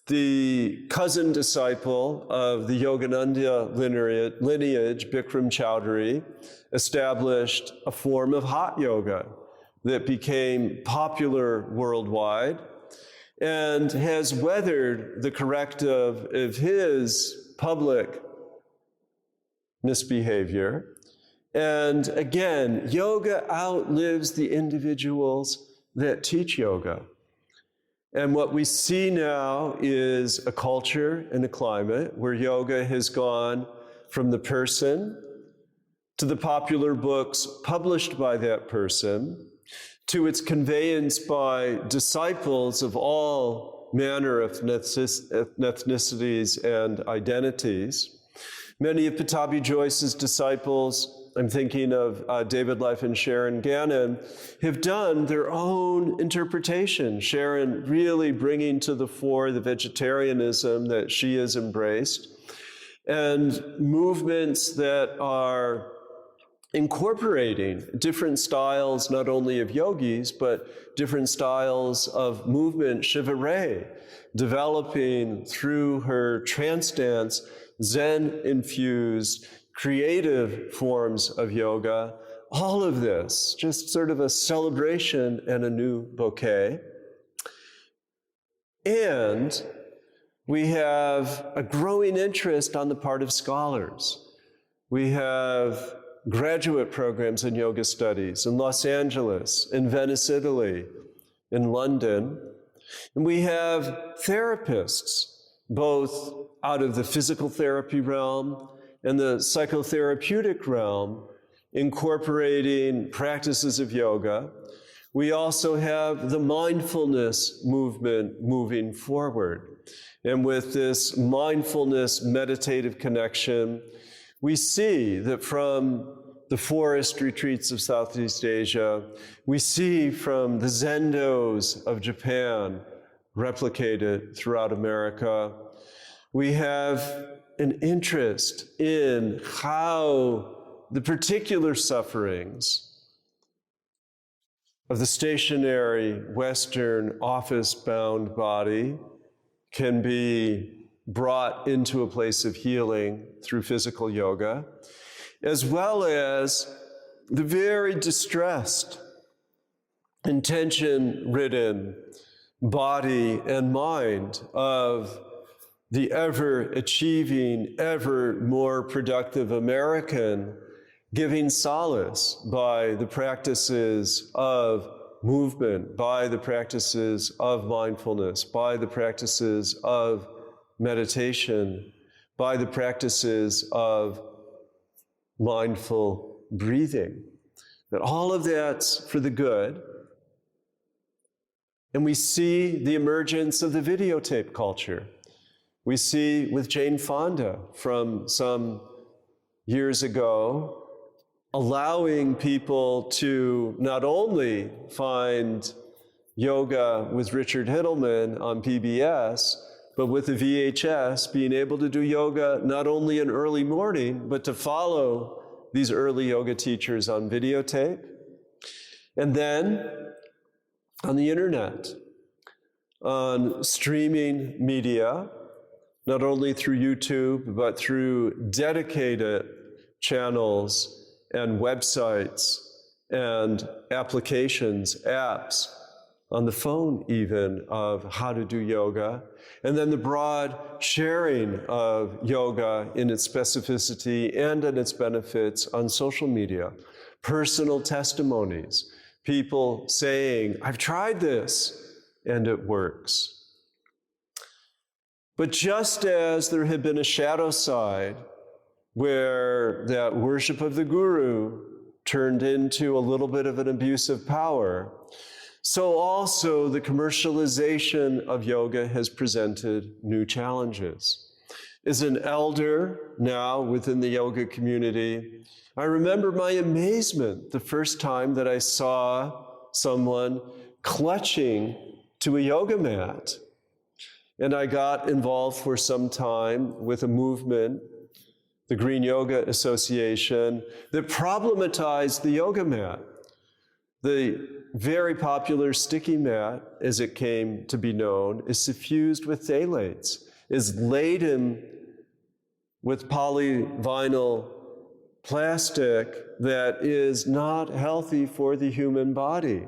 the cousin disciple of the Yogananda lineage, Bikram Choudhury, established a form of hot yoga that became popular worldwide and has weathered the corrective of his public misbehavior. And again, yoga outlives the individuals that teach yoga. And what we see now is a culture and a climate where yoga has gone from the person to the popular books published by that person, to its conveyance by disciples of all manner of ethnicities and identities. Many of Pattabhi Jois's disciples, I'm thinking of David Life and Sharon Gannon, have done their own interpretation. Sharon really bringing to the fore the vegetarianism that she has embraced, and movements that are incorporating different styles, not only of yogis, but different styles of movement, Shiva Ray, developing through her trance dance, Zen-infused, creative forms of yoga. All of this, just sort of a celebration and a new bouquet. And we have a growing interest on the part of scholars. We have graduate programs in yoga studies in Los Angeles, in Venice, Italy, in London. And we have therapists, both out of the physical therapy realm and the psychotherapeutic realm, incorporating practices of yoga. We also have the mindfulness movement moving forward. And with this mindfulness meditative connection, we see that from the forest retreats of Southeast Asia, we see from the Zendos of Japan replicated throughout America, we have an interest in how the particular sufferings of the stationary Western office-bound body can be brought into a place of healing through physical yoga, as well as the very distressed, intention-ridden body and mind of the ever-achieving, ever more productive American, giving solace by the practices of movement, by the practices of mindfulness, by the practices of meditation, by the practices of mindful breathing. That all of that's for the good. And we see the emergence of the videotape culture. We see with Jane Fonda from some years ago, allowing people to not only find yoga with Richard Hittleman on PBS, but with the VHS, being able to do yoga not only in early morning, but to follow these early yoga teachers on videotape. And then on the internet, on streaming media, not only through YouTube, but through dedicated channels and websites and applications, apps, on the phone even, of how to do yoga. And then the broad sharing of yoga in its specificity and in its benefits on social media. Personal testimonies, people saying, I've tried this and it works. But just as there had been a shadow side where that worship of the guru turned into a little bit of an abuse of power, so also the commercialization of yoga has presented new challenges. As an elder now within the yoga community, I remember my amazement the first time that I saw someone clutching to a yoga mat. And I got involved for some time with a movement, the Green Yoga Association, that problematized the yoga mat. The very popular sticky mat, as it came to be known, is suffused with phthalates, is laden with polyvinyl plastic that is not healthy for the human body.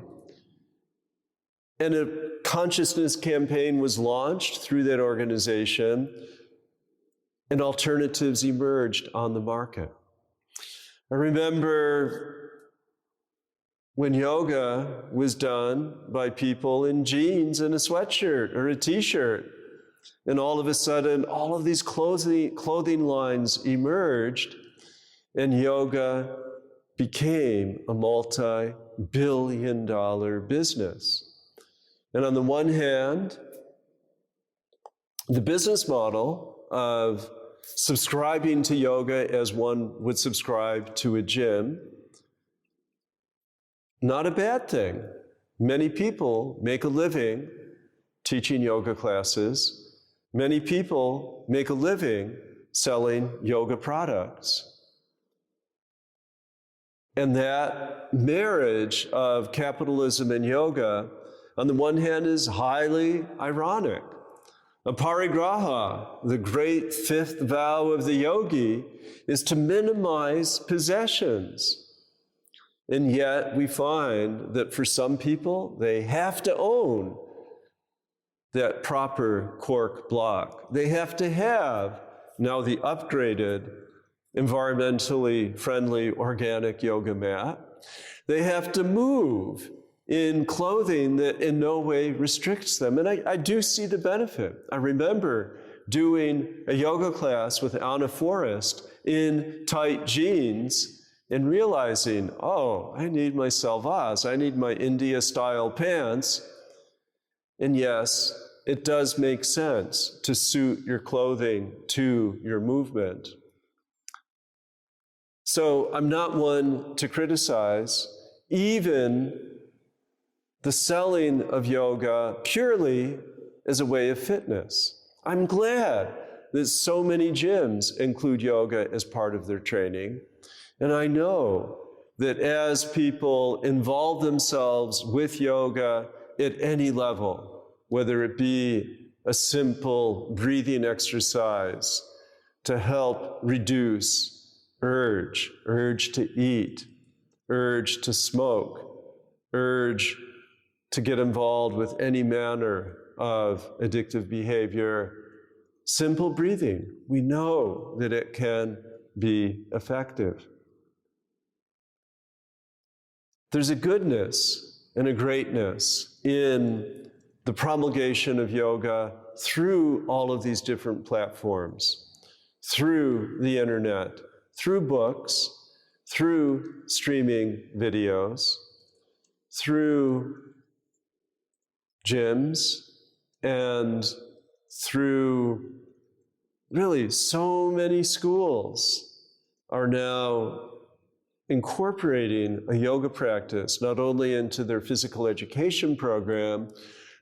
And a consciousness campaign was launched through that organization, and alternatives emerged on the market. I remember when yoga was done by people in jeans and a sweatshirt or a t-shirt, and all of a sudden, all of these clothing lines emerged, and yoga became a multi-billion-dollar business. And on the one hand, the business model of subscribing to yoga as one would subscribe to a gym, not a bad thing. Many people make a living teaching yoga classes. Many people make a living selling yoga products. And that marriage of capitalism and yoga, on the one hand, is highly ironic. Aparigraha, the great fifth vow of the yogi, is to minimize possessions. And yet we find that for some people, they have to own that proper cork block. They have to have now the upgraded, environmentally friendly organic yoga mat. They have to move in clothing that in no way restricts them. And I do see the benefit. I remember doing a yoga class with Anna Forrest in tight jeans and realizing, oh, I need my salvas, I need my India-style pants. And yes, it does make sense to suit your clothing to your movement. So I'm not one to criticize even the selling of yoga purely as a way of fitness. I'm glad that so many gyms include yoga as part of their training. And I know that as people involve themselves with yoga at any level, whether it be a simple breathing exercise to help reduce urge to eat, urge to smoke, urge to get involved with any manner of addictive behavior, simple breathing, we know that it can be effective. There's a goodness and a greatness in the promulgation of yoga through all of these different platforms, through the internet, through books, through streaming videos, through gyms, and through really so many schools are now incorporating a yoga practice, not only into their physical education program,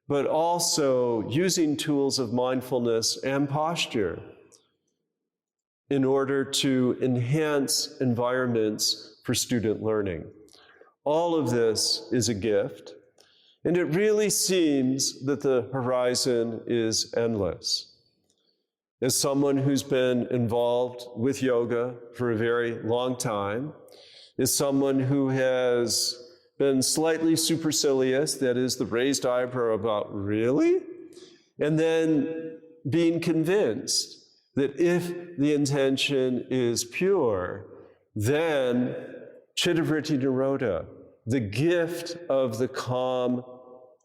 but also using tools of mindfulness and posture in order to enhance environments for student learning. All of this is a gift, and it really seems that the horizon is endless. As someone who's been involved with yoga for a very long time, as someone who has been slightly supercilious, that is the raised eyebrow about, really? And then being convinced that if the intention is pure, then Chittavritti Nirodha, the gift of the calm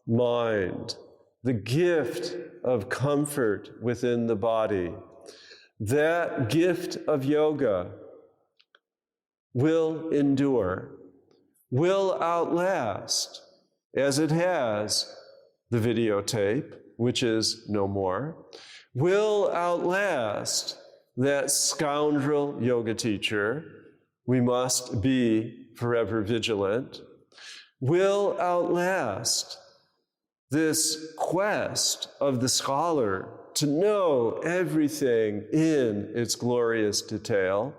mind, the gift of comfort within the body, that gift of yoga will endure, will outlast, as it has the videotape, which is no more, will outlast that scoundrel yoga teacher, we must be forever vigilant, will outlast this quest of the scholar to know everything in its glorious detail,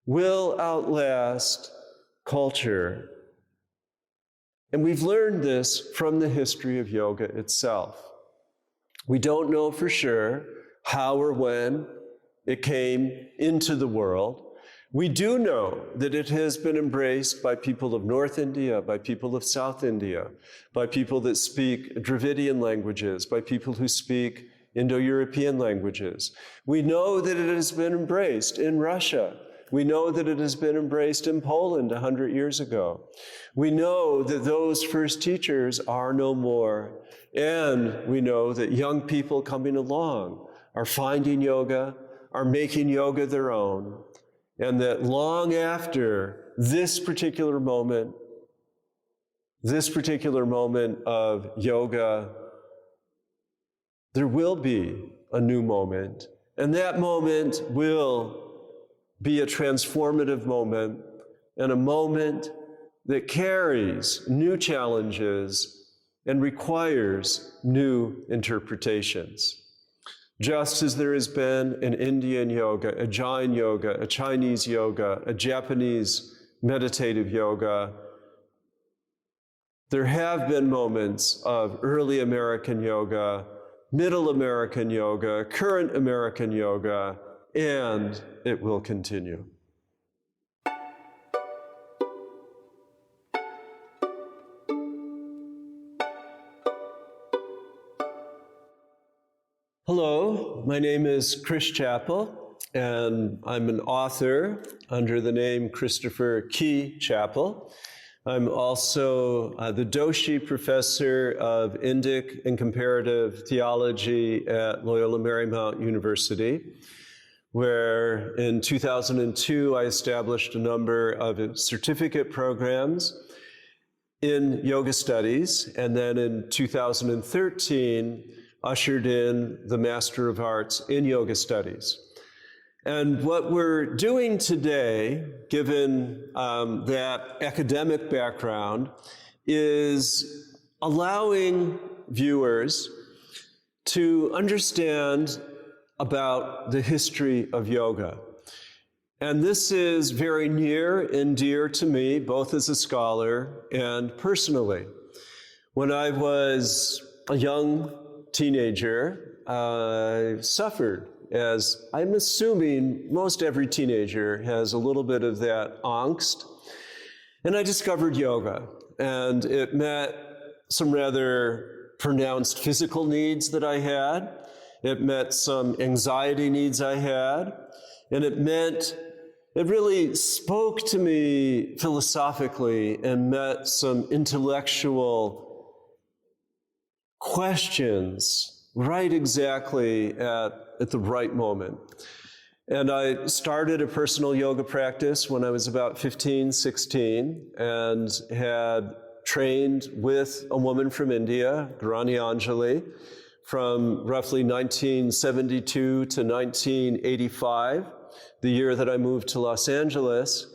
will outlast culture And we've learned this from the history of yoga itself. We don't know for sure how or when it came into the world. We do know that it has been embraced by people of North India, by people of South India, by people that speak Dravidian languages, by people who speak Indo-European languages. We know that it has been embraced in Russia. We know that it has been embraced in Poland 100 years ago. We know that those first teachers are no more. And we know that young people coming along are finding yoga, are making yoga their own, and that long after this particular moment of yoga, there will be a new moment, and that moment will be a transformative moment, and a moment that carries new challenges and requires new interpretations. Just as there has been an Indian yoga, a Jain yoga, a Chinese yoga, a Japanese meditative yoga, there have been moments of early American yoga, middle American yoga, current American yoga, and it will continue. Hello, my name is Chris Chapple, and I'm an author under the name Christopher Key Chapple. I'm also the Doshi Professor of Indic and Comparative Theology at Loyola Marymount University, where in 2002 I established a number of certificate programs in yoga studies, and then in 2013 ushered in the Master of Arts in Yoga Studies. And what we're doing today, given that academic background, is allowing viewers to understand about the history of yoga. And this is very near and dear to me, both as a scholar and personally. When I was a young teenager, I suffered, as I'm assuming most every teenager has a little bit of that angst. And I discovered yoga, and it met some rather pronounced physical needs that I had. It met some anxiety needs I had, and it really spoke to me philosophically and met some intellectual questions right exactly at the right moment. And I started a personal yoga practice when I was about 15, 16, and had trained with a woman from India, Granny Anjali, from roughly 1972 to 1985, the year that I moved to Los Angeles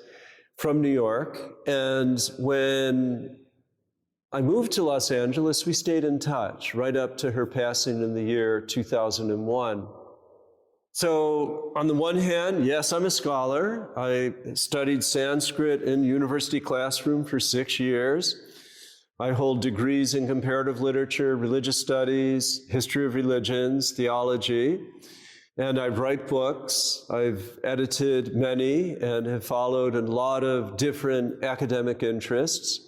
from New York. And when I moved to Los Angeles, we stayed in touch right up to her passing in the year 2001. So on the one hand, yes, I'm a scholar. I studied Sanskrit in university classroom for 6 years. I hold degrees in comparative literature, religious studies, history of religions, theology, and I write books. I've edited many and have followed a lot of different academic interests.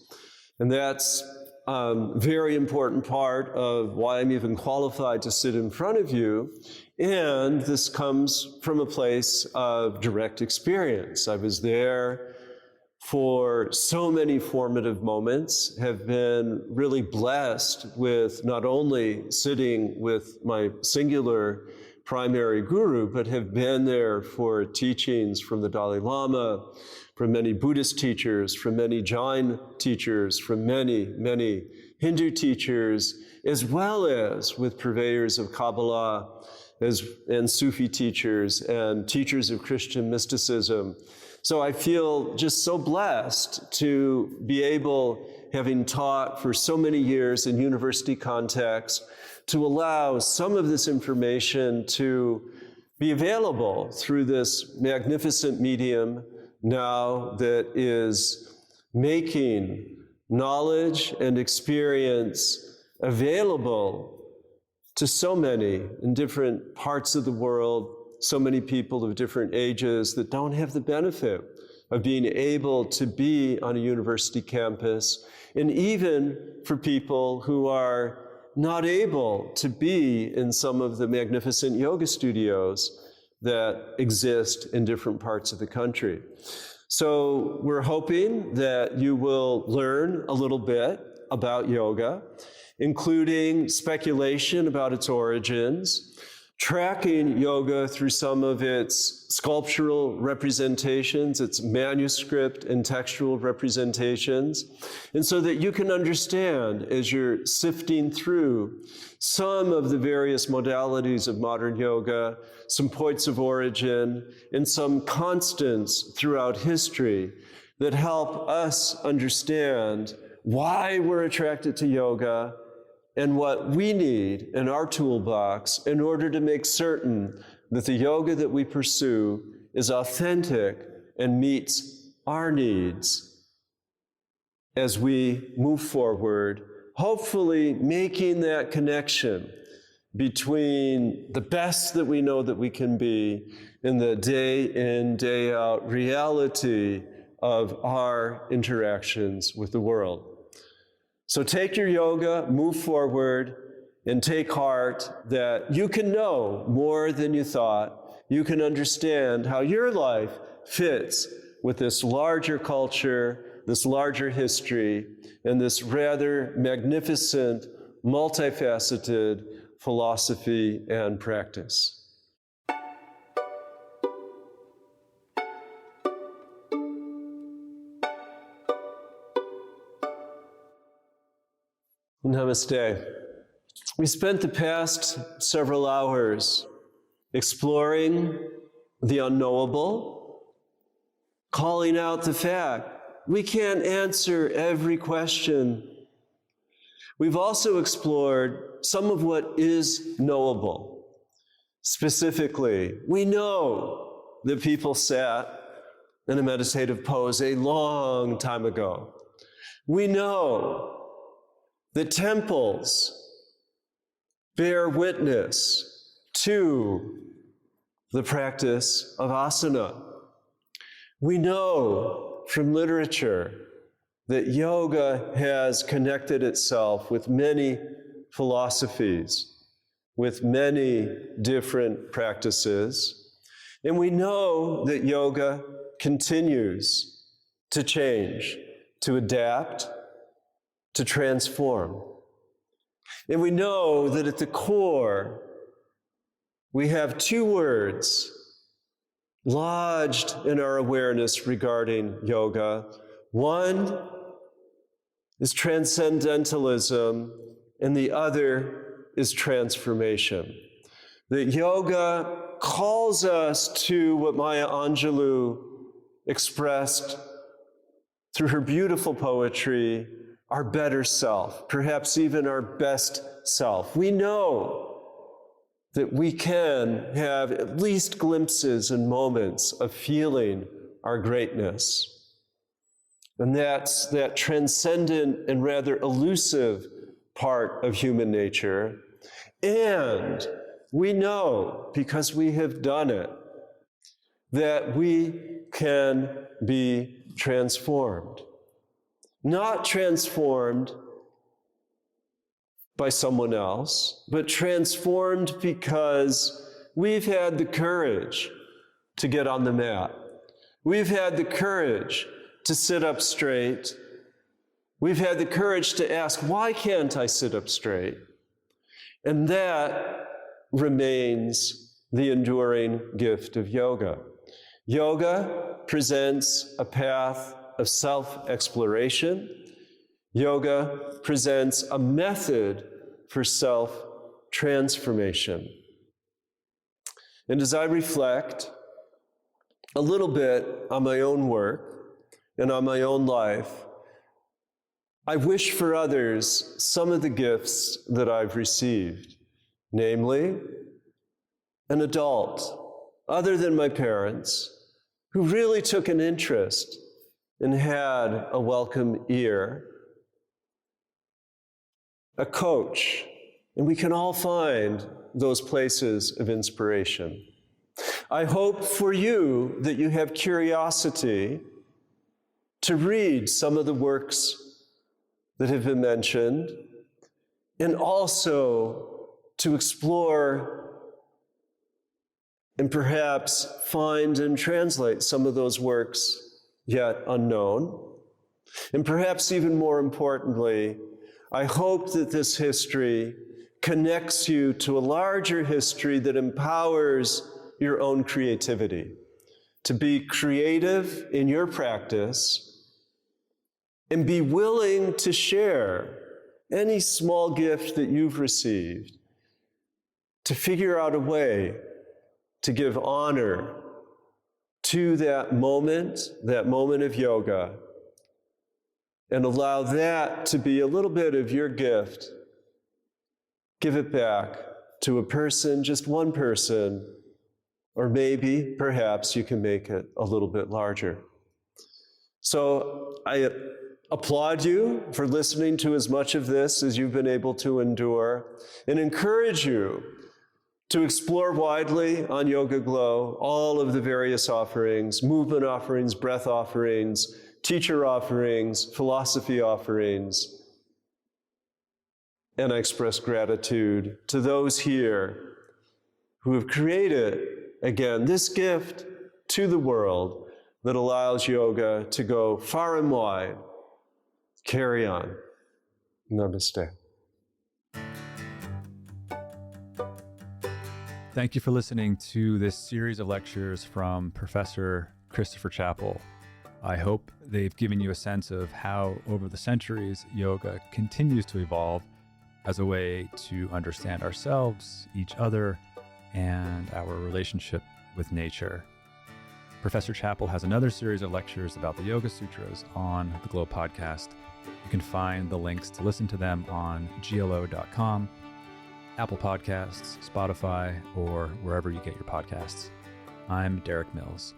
And that's a very important part of why I'm even qualified to sit in front of you. And this comes from a place of direct experience. I was there for so many formative moments, have been really blessed with not only sitting with my singular primary guru, but have been there for teachings from the Dalai Lama, from many Buddhist teachers, from many Jain teachers, from many, many Hindu teachers, as well as with purveyors of Kabbalah and Sufi teachers and teachers of Christian mysticism. So I feel just so blessed to be able, having taught for so many years in university context, to allow some of this information to be available through this magnificent medium now that is making knowledge and experience available to so many in different parts of the world, so many people of different ages that don't have the benefit of being able to be on a university campus, and even for people who are not able to be in some of the magnificent yoga studios that exist in different parts of the country. So we're hoping that you will learn a little bit about yoga, including speculation about its origins, tracking yoga through some of its sculptural representations, its manuscript and textual representations, and so that you can understand as you're sifting through some of the various modalities of modern yoga, some points of origin, and some constants throughout history that help us understand why we're attracted to yoga and what we need in our toolbox in order to make certain that the yoga that we pursue is authentic and meets our needs as we move forward, hopefully making that connection between the best that we know that we can be and the day in, day out reality of our interactions with the world. So take your yoga, move forward, and take heart that you can know more than you thought. You can understand how your life fits with this larger culture, this larger history, and this rather magnificent, multifaceted philosophy and practice. Namaste. We spent the past several hours exploring the unknowable, calling out the fact we can't answer every question. We've also explored some of what is knowable. Specifically, we know that people sat in a meditative pose a long time ago. We know that temples bear witness to the practice of asana. We know from literature that yoga has connected itself with many philosophies, with many different practices, and we know that yoga continues to change, to adapt, to transform. And we know that at the core, we have two words lodged in our awareness regarding yoga. One is transcendentalism, and the other is transformation. That yoga calls us to what Maya Angelou expressed through her beautiful poetry, our better self, perhaps even our best self. We know that we can have at least glimpses and moments of feeling our greatness. And that's that transcendent and rather elusive part of human nature. And we know, because we have done it, that we can be transformed. Not transformed by someone else, but transformed because we've had the courage to get on the mat. We've had the courage to sit up straight. We've had the courage to ask, why can't I sit up straight? And that remains the enduring gift of yoga. Yoga presents a path of self-exploration. Yoga presents a method for self-transformation. And as I reflect a little bit on my own work and on my own life, I wish for others some of the gifts that I've received, namely, an adult, other than my parents, who really took an interest and had a welcome ear a coach, and we can all find those places of inspiration. I hope for you that you have curiosity to read some of the works that have been mentioned, and also to explore and perhaps find and translate some of those works yet unknown. And perhaps even more importantly, I hope that this history connects you to a larger history that empowers your own creativity, to be creative in your practice and be willing to share any small gift that you've received, to figure out a way to give honor to that moment of yoga, and allow that to be a little bit of your gift. Give it back to a person, just one person, or maybe, perhaps, you can make it a little bit larger. So I applaud you for listening to as much of this as you've been able to endure, and encourage you to explore widely on Yoga Glow all of the various offerings, movement offerings, breath offerings, teacher offerings, philosophy offerings. And I express gratitude to those here who have created, again, this gift to the world that allows yoga to go far and wide. Carry on. Namaste. Thank you for listening to this series of lectures from Professor Christopher Chapple. I hope they've given you a sense of how, over the centuries, yoga continues to evolve as a way to understand ourselves, each other, and our relationship with nature. Professor Chapple has another series of lectures about the Yoga Sutras on the Glow podcast. You can find the links to listen to them on glo.com, Apple Podcasts, Spotify, or wherever you get your podcasts. I'm Derek Mills.